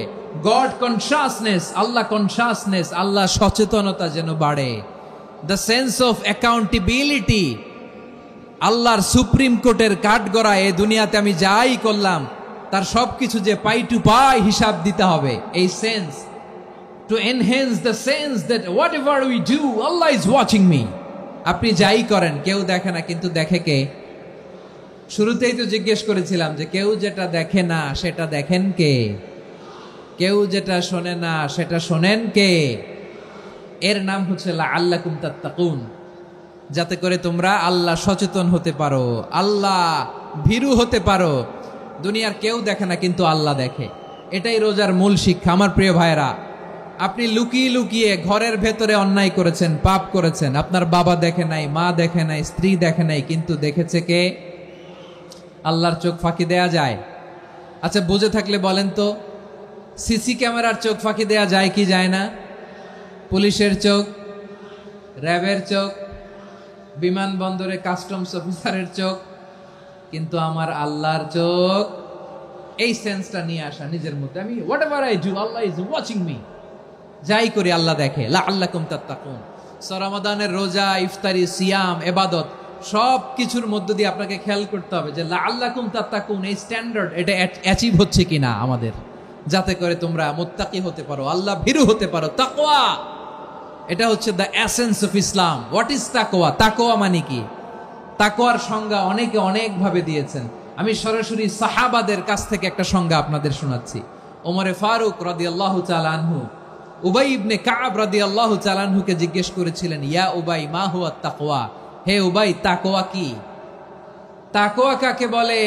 গড কনসিয়াসনেস, আল্লাহ কনসিয়াসনেস, আল্লাহ সচেতনতা যেন বাড়ে, দ্য সেন্স অফ অ্যাকাউন্টেবিলিটি। আল্লাহর সুপ্রিম কোর্টের কাঠগড়া এই দুনিয়াতে আমি যাই করলাম তার সবকিছু যে পাই টু পাই হিসাব দিতে হবে, এই sense, to enhance the sense that whatever we do, Allah is watching me. আপনি যাই করেন কেউ দেখে না, কিন্তু দেখে কে? শুরুতেই তো জিজ্ঞেস করেছিলাম যে কেউ যেটা দেখে না সেটা দেখেন কে? কেউ যেটা শোনে না সেটা শোনেন কে? এর নাম হচ্ছে লাআল্লাকুম তাত্তাকুন, যাতে করে তোমরা আল্লাহ সচেতন হতে পারো, আল্লাহ ভীরু হতে পারো। দুনিয়ার কেউ দেখে না, কিন্তু আল্লাহ দেখে। এটাই রোজার মূল শিক্ষা। আমার প্রিয় ভাইরা, আপনি লুকিয়ে লুকিয়ে ঘরের ভেতরে অন্যায় করেছেন, পাপ করেছেন, আপনার বাবা দেখে নাই, মা দেখে নাই, স্ত্রী দেখে নাই, কিন্তু দেখেছে কে? আল্লাহর চোখ ফাঁকি দেয়া যায়? আচ্ছা, বুঝে থাকলে বলেন তো, সিসি ক্যামেরার চোখ ফাঁকি দেয়া যায় কি যায় না? পুলিশের চোখ, র্যাবের চোখ, বিমানবন্দরে কাস্টমস অফিসারের চোখ, কিন্তু আমার আল্লাহর চোখ। এই সেন্সটা নিয়ে আসা নিজের মধ্যে, আমি what ever I do Allah is watching me, যাই করি আল্লাহ দেখে। লাআল্লাকুম তাত্তাকুন। রমাদানের রোজা, ইফতারি, সিয়াম, ইবাদত সব কিছুর মধ্য দিয়ে আপনাকে খেয়াল করতে হবে যে লাআল্লাকুম তাত্তাকুন এই স্ট্যান্ডার্ড এটা অ্যাচিভ হচ্ছে কিনা আমাদের, যাতে করে তোমরা মুত্তাকি হতে পারো, আল্লাহ ভীরু হতে পারো। তাকওয়া, এটা হচ্ছে the essence of Islam. What is তাকওয়া? তাকওয়া মানে কি? তাকওয়ার সংজ্ঞা অনেকে অনেক ভাবে দিয়েছেন। আমি সরাসরি সাহাবাদের কাছ থেকে একটা সংজ্ঞা আপনাদের শোনাচ্ছি। ওমরে ফারুক রাদিয়াল্লাহু তাআলা আনহু উবাই ইবনে কাব রাদিয়াল্লাহু তাআলা আনহুকে জিজ্ঞেস করেছিলেন, ইয়া উবাই মা হুয়া তাকওয়া, হে উবাই তাকওয়া কি? তাকওয়া কাকে বলে?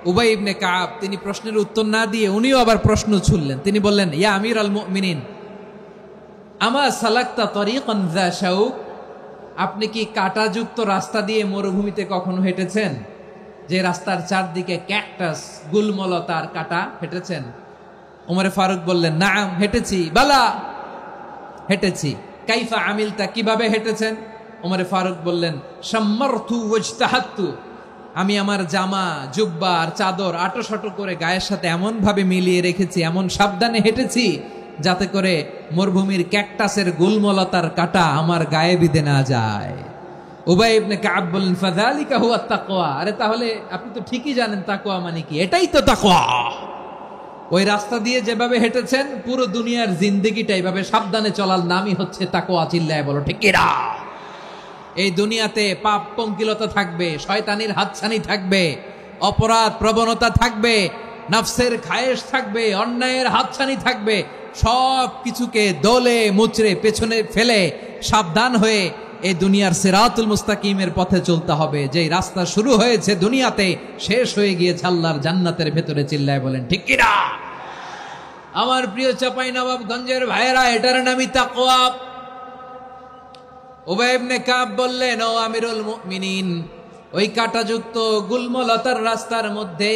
উবাই ইবনে কাব তিনি প্রশ্নের উত্তর না দিয়ে উনিও আবার প্রশ্ন ছুড়লেন। তিনি বললেন, ইয়া আমিরাল মুমিনিন, আমা সালাকতা তরিকান যা শাউক, আপনি কি কাঁটাযুক্ত রাস্তা দিয়ে মরুভূমিতে কখনো হেঁটেছেন? যে রাস্তার চারদিকে ক্যাকটাস, গুলমলতার কাঁটা, হেঁটেছেন? ওমরে ফারুক বললেন, নাম, হেঁটেছি। বালা, হেঁটেছি। কাইফা আমিলতা, কিভাবে হেঁটেছেন? ওমরে ফারুক বললেন, শাম্মারতু ওয়াজতাহাতু, আমি আমার জামা, জুব্বা আর চাদর আটোসাটো করে গায়ের সাথে এমন ভাবে মিলিয়ে রেখেছি, এমন সাবধানে হেঁটেছি যাতে করে মরুভূমির ক্যাকটাসের গুলমলতার কাঁটা আমার গায়ে বিঁধে না যায়। উবাই ইবনে কাব বললেন ফাযালিকা হুয়া তাকওয়া। আরে তাহলে আপনি তো ঠিকই জানেন তাকওয়া মানে কি, এটাই তো তাকওয়া। ওই রাস্তা দিয়ে যেভাবে হেঁটেছেন পুরো দুনিয়ার জিন্দেগিটা এইভাবে সাবধানে চলার নামই হচ্ছে তাকওয়া। চিল্লায় বলো ঠিক কিনা? এই দুনিয়াতে পাপ পঙ্কিলতা থাকবে, শয়তানির হাতছানি থাকবে, অপরাধ প্রবণতা থাকবে, নফসের খায়েশ থাকবে, অন্যায়ের হাতছানি থাকবে। সব কিছুকে দলে মুচড়ে পেছনে ফেলে সাবধান হয়ে এই দুনিয়ার সিরাতুল মুস্তাকিমের পথে চলতে হবে। যেই রাস্তা শুরু হয়েছে দুনিয়াতে শেষ হয়ে গিয়েছে আল্লাহর জান্নাতের ভেতরে। চিল্লায় বলেন ঠিক কিনা? আমার প্রিয় চাঁপাইনবাবগঞ্জের ভাইয়েরা, এটার নামই তাকওয়া। উবাই ইবনে কাব বললেন, ও আমিরুল মুমিনিন, ওই কাঁটাযুক্ত গুল্মলতার রাস্তার মধ্যে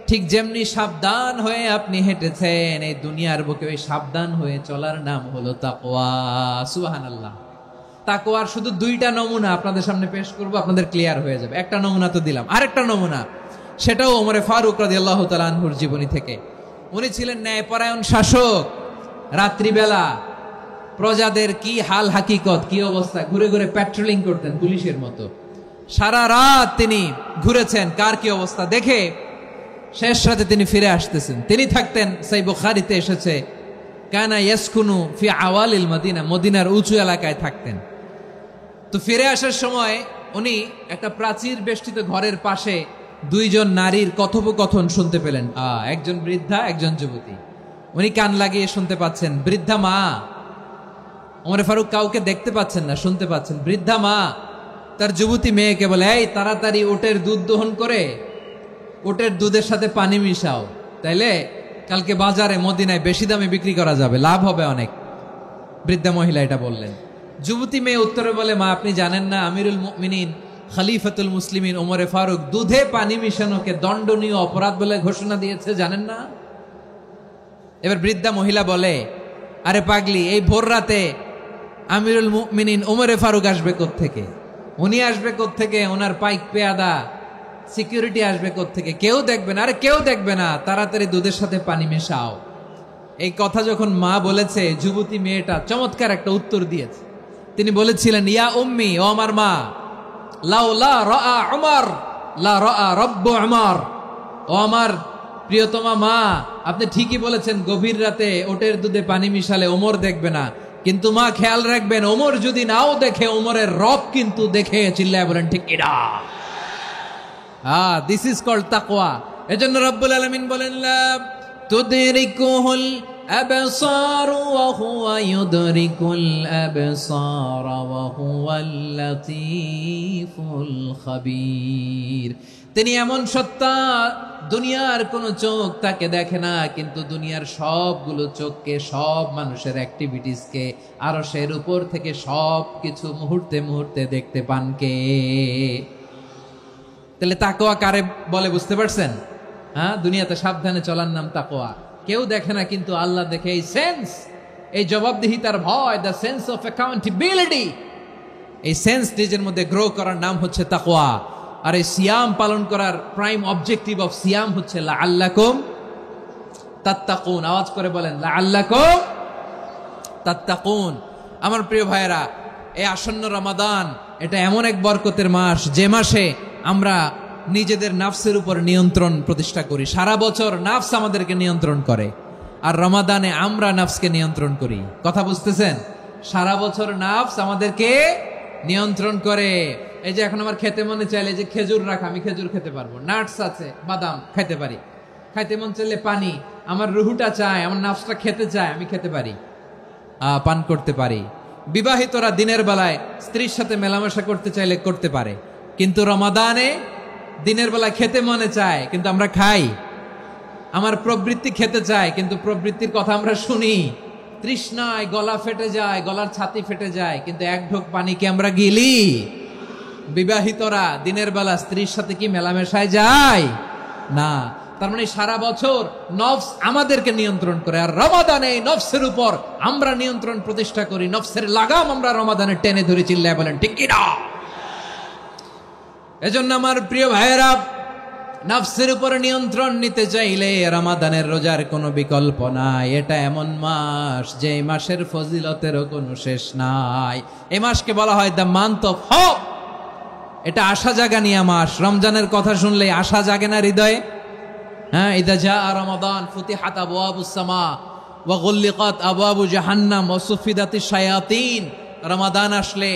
ঠিক যেমনি সাবধান হয়ে আপনি হেঁটেছেন, এই দুনিয়ার বুকে ওই সাবধান হয়ে চলার নাম হলো তাকওয়া। সুবহানাল্লাহ। তাকওয়ার শুধু দুইটা নমুনা আপনাদের সামনে পেশ করব, আপনাদের ক্লিয়ার হয়ে যাবে। একটা নমুনা তো দিলাম, আরেকটা নমুনা, সেটাও ওমরে ফারুক রাদিয়াল্লাহু তাআলা আনহুর জীবনী থেকে। উনি ছিলেন ন্যায়পরায়ণ শাসক। রাত্রিবেলা প্রজাদের কি হাল হাকিকত, কি অবস্থা, ঘুরে ঘুরে প্যাট্রোলিং করতেন পুলিশের মতো। সারা রাত তিনি ঘুরেছেন কার কি অবস্থা দেখে শেষ রাতে তিনি ফিরে আসতেছেন। তিনি থাকতেন, সেই বুখারীতে এসেছে, কানা ইয়াসকুনু ফি আওয়ালিল মদিনা, মদিনার উঁচু এলাকায় থাকতেন। তো ফিরে আসার সময় উনি একটা প্রাচীর বেষ্টিত ঘরের পাশে দুইজন নারীর কথোপকথন শুনতে পেলেন। একজন বৃদ্ধা, একজন যুবতী। উনি কান লাগিয়ে শুনতে পাচ্ছেন। বৃদ্ধা মা, ওমরে ফারুক কাউকে দেখতে পাচ্ছেন না, শুনতে পাচ্ছেন। বৃদ্ধা মা তার যুবতী মেয়েকে বলে, এই তাড়াতাড়ি উটের দুধ দহন করে উটের দুধের সাথে পানি মিশাও, তাইলে কালকে বাজারে মদিনায় বেশি দামে বিক্রি করা যাবে, লাভ হবে অনেক। বৃদ্ধা মহিলা এটা বললেন। যুবতী মেয়ে উত্তরে বলে, মা আপনি জানেন না আমিরুল মুমিনিন খলিফাতুল মুসলিমিন ওমরে ফারুক দুধে পানি মিশানোকে দণ্ডনীয় অপরাধ বলে ঘোষণা দিয়েছে, জানেন না? এবার বৃদ্ধা মহিলা বলে, আরে পাগলি, এই ভোর রাতে আমিরুল মুমিনিন ওমরে ফারুক আসবে কোত্থেকে? উনি আসবে কোত্থেকে? ওনার পাইক পেয়াদা সিকিউরিটি আসবে কোত্থেকে? কেউ দেখবে না। আরে কেউ দেখবে না, তাড়াতাড়ি দুধের সাথে পানি মেশাও। এই কথা যখন মা বলেছে, যুবতী মেয়েটা চমৎকার একটা উত্তর দিয়েছে। তিনি বলেছিলেন, ইয়া উম্মি, ও আমার মা, লাউলা রাআ উমর লা রাআ রব্বু উমর। ও আমার প্রিয়তমা মা, আপনি ঠিকই বলেছেন, গভীর রাতে ওটের দুধে পানি মিশালে ওমর দেখবে না, কিন্তু মা খেয়াল রাখবেন, ওমর যদি নাও দেখে, ওমরের রব কিন্তু দেখে। চিল্লায় বলেন ঠিক কিনা? দিস ইজ কল্ড তাকওয়া। এজন্য রব্বুল আলামিন বলেন, লা তুদরিকুহুল আবসার ওয়া হুয়া ইউদরিকুল আবসার ওয়া হুয়াল লাতীফুল খাবীর। তিনি এমন সত্তা, দুনিয়ার কোন চোখ তাকে দেখে না, কিন্তু দুনিয়ার সবগুলো চোখকে, সব মানুষের অ্যাক্টিভিটিসকে আরশের উপর থেকে সব কিছু মুহূর্তে মুহূর্তে দেখতে পান কে? তাহলে তাকওয়া কারে বলে বুঝতে পারছেন? দুনিয়াতে সাবধানে চলার নাম তাকওয়া। কেউ দেখে না, কিন্তু আল্লাহ দেখে। এই সেন্স, এই জবাবদিহিতার ভয়, দ্য সেন্স অফ অ্যাকাউন্টেবিলিটি, এই সেন্স নিজের মধ্যে গ্রো করার নাম হচ্ছে তাকওয়া। আর এই সিয়াম পালন করার প্রাইম অবজেক্টিভ অফ সিয়াম হচ্ছে লাআল্লাকুম তাত্তাকুন। আওয়াজ করে বলেন, লাআল্লাকুম তাত্তাকুন। আমার প্রিয় ভাইয়েরা, এই আসন্ন রমাদান, এটা এমন এক বরকতের মাস, যে মাসে আমরা নিজেদের নাফসের উপর নিয়ন্ত্রণ প্রতিষ্ঠা করি। সারা বছর নাফস আমাদেরকে নিয়ন্ত্রণ করে, আর রমাদানে আমরা নাফসকে নিয়ন্ত্রণ করি। কথা বুঝতেছেন? সারা বছর নাফস আমাদেরকে নিয়ন্ত্রণ করে। এই যে এখন আমার খেতে মনে চাইলে যে খেজুর রাখা, আমি খেজুর খেতে পারবো, নাটস আছে, বাদাম খাইতে পারি। খাইতে মন চাইলে পানি, আমার রুহুটা চায়, আমার নাফসটা খেতে চায়, আমি খেতে পারি, পান করতে পারি। বিবাহিতরা দিনের বেলায় স্ত্রীর সাথে মেলামেশা করতে চাইলে করতে পারে, কিন্তু রমাদানে দিনের বেলায় খেতে মনে চায়, কিন্তু আমরা খাই। আমার প্রবৃত্তি খেতে চায়, কিন্তু প্রবৃত্তির কথা আমরা শুনি। তৃষ্ণায় গলা ফেটে যায়, গলার ছাতি ফেটে যায়, কিন্তু এক ঢোক পানি কি আমরা গিলি? বিবাহিতরা দিনের বেলা স্ত্রীর সাথে কি মেলামেশায় যায়? না। তার মানে সারা বছর নফস আমাদেরকে নিয়ন্ত্রণ করে, আর রমাদানে নফসের উপর আমরা নিয়ন্ত্রণ প্রতিষ্ঠা করি। নফসের লাগাম আমরা রমাদানে টেনে ধরে। চিল্লায় বলেন ঠিক কি না? এজন্য আমার প্রিয় ভাইয়েরা, নফসের উপর নিয়ন্ত্রণ নিতে চাইলে রমাদানের রোজার কোনো বিকল্প নাই। এটা এমন মাস, যে মাসের ফজিলতেরও কোনো শেষ নাই। এই মাসকে বলা হয় দ্য মান্থ অফ হোপ, এটা আশা জাগানিয়া মাস। রমজানের কথা শুনলে আশা জাগে না হৃদয়ে? হ্যাঁ, ইদা জাআ রমাদান ফুতিহাত আবওয়াবুস সামা ওয়া গুল্লিকাত আবওয়াবু জাহান্নাম ওয়া সুফিদাতিশ শায়াতিন। রমাদান আসলে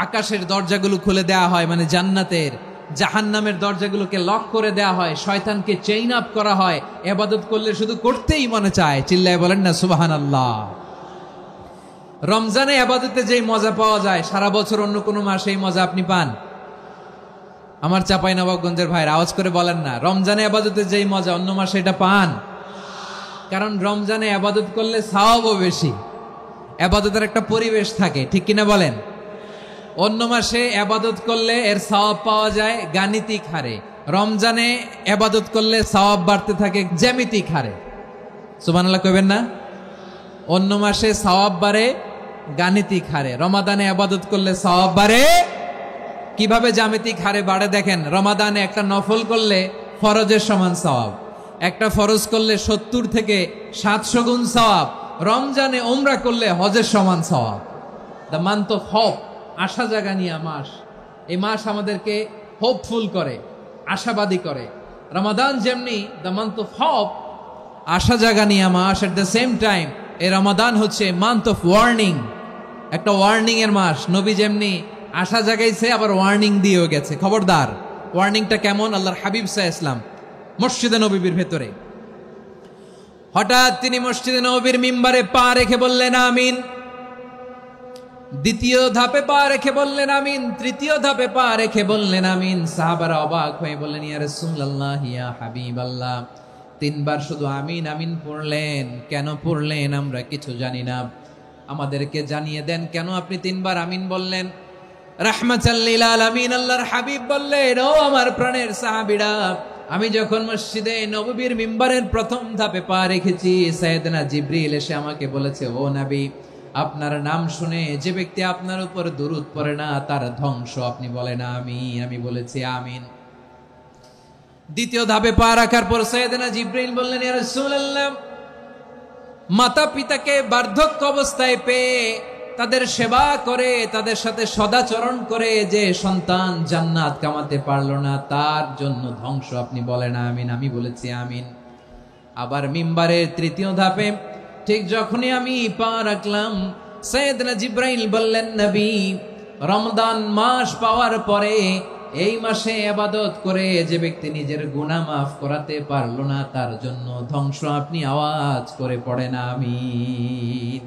আকাশের দরজাগুলো খুলে দেয়া হয়, মানে জান্নাতের। জাহান্নামের দরজাগুলোকে লক করে দেয়া হয়, শয়তানকে চেইন আপ করা হয়। ইবাদত করলে শুধু করতেই মনে চায়। চিল্লায় বলেন না সুবহানাল্লাহ। রমজানে ইবাদতে যেই মজা পাওয়া যায়, সারা বছর অন্য কোনো মাসে এই মজা আপনি পান? আমার চাঁপাইনবাবগঞ্জের ভাইরা আওয়াজ করে বলেন না, রমজানে ইবাদতে যেই মজা অন্য মাসে এটা পান? কারণ রমজানে ইবাদত করলে সওয়াবও বেশি, ইবাদতের একটা পরিবেশ থাকে, ঠিক কিনা বলেন? অন্য মাসে ইবাদত করলে এর সওয়াব পাওয়া যায় গাণিতিক হারে, রমজানে ইবাদত করলে সওয়াব বাড়তে থাকে জ্যামিতিক হারে। সুবহানাল্লাহ কইবেন না? অন্য মাসে সওয়াব বাড়ে গাণিতিক হারে, রমাদানে ইবাদত করলে সওয়াব বাড়ে কিভাবে জ্যামিতিক হারে বাড়ে দেখেন। রমাদানে একটা নফল করলে ফরজের সমান সওয়াব, একটা ফরজ করলে 70 থেকে 700 গুণ সওয়াব। রমজানে উমরা করলে হজের সমান সওয়াব। দ্য মান্থ অফ হোপ, আশা জাগানিয়া মাস। এই মাস আমাদেরকে হোপফুল করে, আশাবাদী করে। রমাদান যেমনি দ্য মান্থ অফ হোপ, আশা জাগানিয়া মাস, এট দ্য সেম টাইম এই রমাদান হচ্ছে মান্থ অফ ওয়ার্নিং, একটা ওয়ার্নিং এর মাস। নবী যেমনি আশা জাগাইছে, আবার ওয়ার্নিং দিয়েও গেছে, খবরদার। ওয়ার্নিংটা কেমন? আল্লাহর হাবিব সাল্লাল্লাহু আলাইহি ওয়াসাল্লাম মসজিদে নববীর ভেতরে হঠাৎ তিনি মসজিদে নববীর মিম্বারে পা রেখে বললেন আমিন। দ্বিতীয় ধাপে পা রেখে বললেন আমিন, তৃতীয় ধাপে পা রেখে বললেন আমিন। সাহাবারা অবাক হয়ে বললেন, ইয়া রাসূলুল্লাহ, ইয়া হাবিবাল্লাহ, 3 বার শুধু আমিন আমিন পড়লেন, কেন পড়লেন আমরা কিছু জানি না, আমাদেরকে জানিয়ে দেন কেন আপনি 3 বার আমিন বললেন। রাহমাতাল লিল আলামিন আল্লাহর হাবিব বললেন, ও আমার প্রাণের সাহাবীরা, আমি যখন মসজিদে নববীর মিম্বারের প্রথম ধাপে পা রেখেছি, সাইয়েদনা জিবরিল এসে আমাকে বলেছে, ও নবী, আপনার নাম শুনে যে ব্যক্তি আপনার উপর দুরূদ পড়ে না তার ধ্বংস। আপনি বলেন আমিন। আমি বলেছি আমিন। দ্বিতীয় ধাপে পা রাখার পর সাইয়েদনা জিবরিল বললেন, ইয়া রাসূলুল্লাহ, মাতা পিতাকে বার্ধক্য অবস্থায় পেয়ে তাদের সেবা করে, তাদের সাথে সদাচরণ করে যে সন্তান জান্নাত কামাতে পারলো না, তার জন্য ধ্বংস। আপনি বলেন আমিন। আমি বলেছি আমিন। আবার মিম্বারের তৃতীয় ধাপে ঠিক যখনই আমি পা রাখলাম, সাইয়েদনা জিবরাইল বললেন, নবী, রমজান মাস পাওয়ার পরে এই মাসে ইবাদত করে যে ব্যক্তি নিজের গুনাহ মাফ করাতে পারলো না, তার জন্য ধ্বংস। আপনি আওয়াজ করে পড়েন আমিন।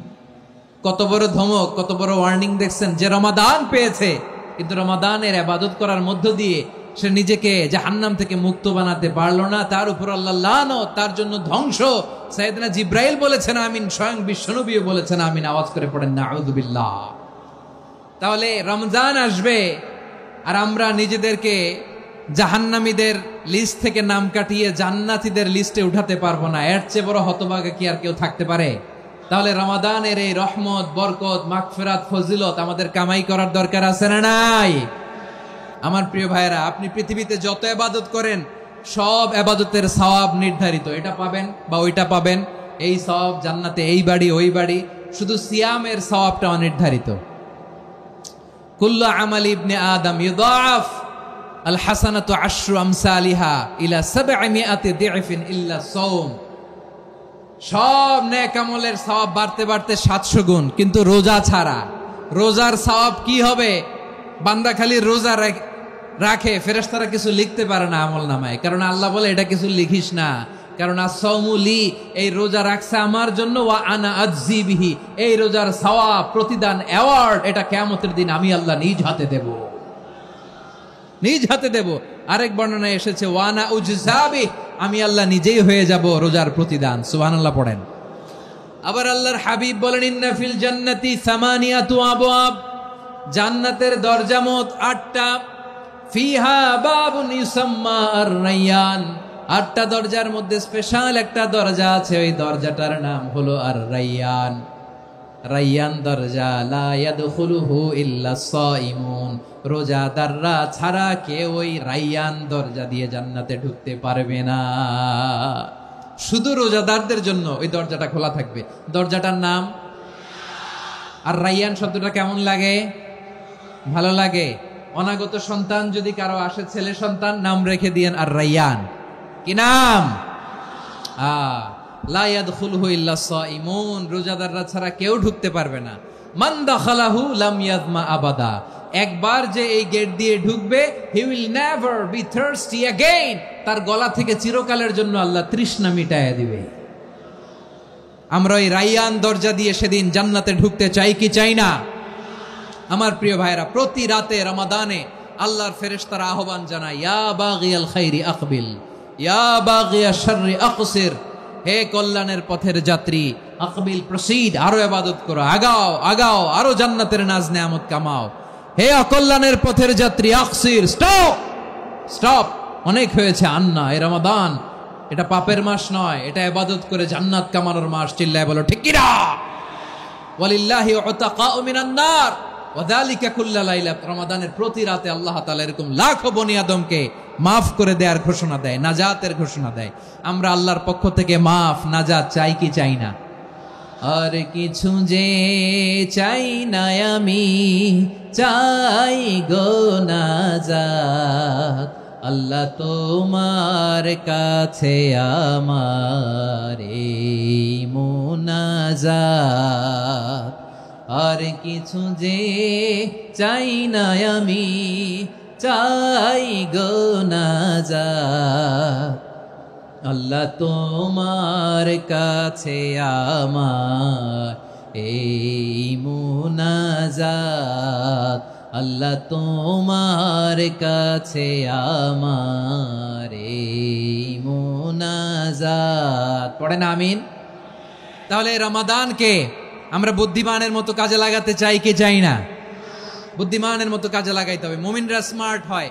কত বড় ধমক, কত বড় ওয়ার্নিং দেখছেন। যে রমাদান পেয়েছে কিন্তু রমাদানের ইবাদত করার মধ্য দিয়ে সে নিজেকে জাহান্নাম থেকে মুক্ত বানাতে পারলো না, তার উপর আল্লাহ লানত, তার জন্য ধ্বংস। সাইয়েদনা জিবরাইল বলেছেন আমিন, স্বয়ং বিশ্বনবীও বলেছেন আমিন। আওয়াজ করে পড়েন নাউযু বিল্লাহ। তাহলে রমজান আসবে আর আমরা নিজেদেরকে জাহান্নামীদের লিস্ট থেকে নাম কাটিয়ে জান্নাতীদের লিস্টে উঠাতে পারবো না। এর চেয়ে বড় হতভাগা কি আর কেউ থাকতে পারে? তাহলে রমাদানের এই রহমত, বরকত, মাগফিরাত, ফজিলত আমাদের কামাই করার দরকার আছে না নাই? আমার প্রিয় ভাইরা, আপনি পৃথিবীতে যত ইবাদত করেন সব ইবাদতের সওয়াব নির্ধারিত। এটা পাবেন বা ওইটা পাবেন, এই সওয়াব জান্নাতে, এই বাড়ি ওই বাড়ি। শুধু সিয়ামের সওয়াবটা অনির্ধারিত। কুল্লু আমাল ইবনে আদম ইউদাআফ আল হাসানাতু আশরু আমসালিহা ইলা 700 দি'ফিন ইল্লা সাওম। সব নেক আমলের সওয়াব বাড়তে বাড়তে 700 গুণ, কিন্তু রোজা ছাড়া। রোজার সওয়াব কি হবে? বান্দা খালি রোজা রাখে, ফেরেশতারা কিছু লিখতে পারে না আমল নামায়, কারণ আল্লাহ বলে এটা কিছু লিখিস না, কারণ আস-সাওমু লি, এই রোজা রাখছে আমার জন্য, ওয়া আনা আজজি বিহি, এই রোজার সওয়াব, প্রতিদান, অ্যাওয়ার্ড এটা কিয়ামতের দিন আমি আল্লাহ নিজ হাতে দেব, নিজ হাতে দেব। আরেক বর্ণনায় এসেছে ওয়ানা উজজাবি, আমি আল্লাহ নিজেই হয়ে যাব রোজার প্রতিদান। সুবহানাল্লাহ পড়েন। আবার আল্লাহর হাবিব বলেন, ইন্না ফিল জান্নাতি সামানিয়াতু আবওয়াব, জান্নাতের দরজা মোট 8টা। ফিহা বাবুন ইউসাম্মা আর-রায়্যান, 8টা দরজার মধ্যে স্পেশাল একটা দরজা আছে, ওই দরজাটার নাম হলো আর-রায়্যান। রায়্যান দরজা, লা ইয়াদখুলুহু ইল্লা সাইমুন, রোজাদাররা ছাড়া কেউ ওই রায়্যান দরজা দিয়ে জান্নাতে ঢুকতে পারবে না। শুধু রোজাদারদের জন্য ওই দরজাটা খোলা থাকবে। দরজাটার নাম আর রায়্যান। শব্দটা কেমন লাগে? ভালো লাগে। অনাগত সন্তান যদি কারো আসে, ছেলে সন্তান, নাম রেখে দিয়েন আর রাইয়ান। কি নাম? লা ইয়াদখুলহু ইল্লা সাইমুন, রোজাদাররা ছাড়া কেউ ঢুকতে পারবে না। মান দাখালাহু লাম ইয়াযমা আবাদা, একবার যে এই গেট দিয়ে ঢুকবে, he will never be thirsty again, তার গলা থেকে চিরকালের জন্য আল্লাহ তৃষ্ণা মিটায়া দিবে। আমরা এই রাইয়ান দরজা দিয়ে সেদিন জান্নাতে ঢুকতে চাই কি চাই না? আমার প্রিয় ভাইরা, প্রতি রাতে রমাদানে আল্লাহর ফেরেশতারা আহ্বান জানায়, ইয়া বাগিয়াল খাইরি আকবিল, ইয়া বাগিয়াশ শাররি আকসির, হে কল্যাণের পথের যাত্রী, আকবিল প্রসিড, আরো ইবাদত করো, আগাও আগাও, আরো জান্নাতের নাজ নেয়ামত কামাও। হে অকল্যাণের পথের যাত্রী, আকসির, স্টপ স্টপ, অনেক হয়েছে। আন্না, এ রমাদান এটা পাপের মাস নয়, এটা ইবাদত করে জান্নাত কামানোর মাস। চিল্লায় বলো ঠিক কি না? ওয়ালিল্লাহি উতাকাউ মিনান নার ওয়া যালিকা কুল্লা লাইলা, রমাদানের প্রতি রাতে আল্লাহ তাআলা এরকম লাখো বনি আদমকে মাফ করে দেওয়ার ঘোষণা দেয়, নাজাতের ঘোষণা দেয়। আমরা আল্লাহর পক্ষ থেকে মাফ, নাজাত চাই কি চাই না? আর কিছু যে চাই না আমি, চাই গো নাজাত, আল্লাহ তোমার কাছে আমার এই মুনাজাত। আর কিছু যে চাই না আমি, চাই গো নাজাত, আল্লাহ তোমার কাছে আমার এই মুনাজাত, আল্লাহ তোমার কাছে আমার এই মুনাজাত। পড়েন আমিন। তাহলে রমাদানকে আমরা বুদ্ধিমানের মতো কাজে লাগাতে চাই কি চাই না? বুদ্ধিমানের মতো কাজে লাগাইতে হবে। মুমিনরা স্মার্ট হয়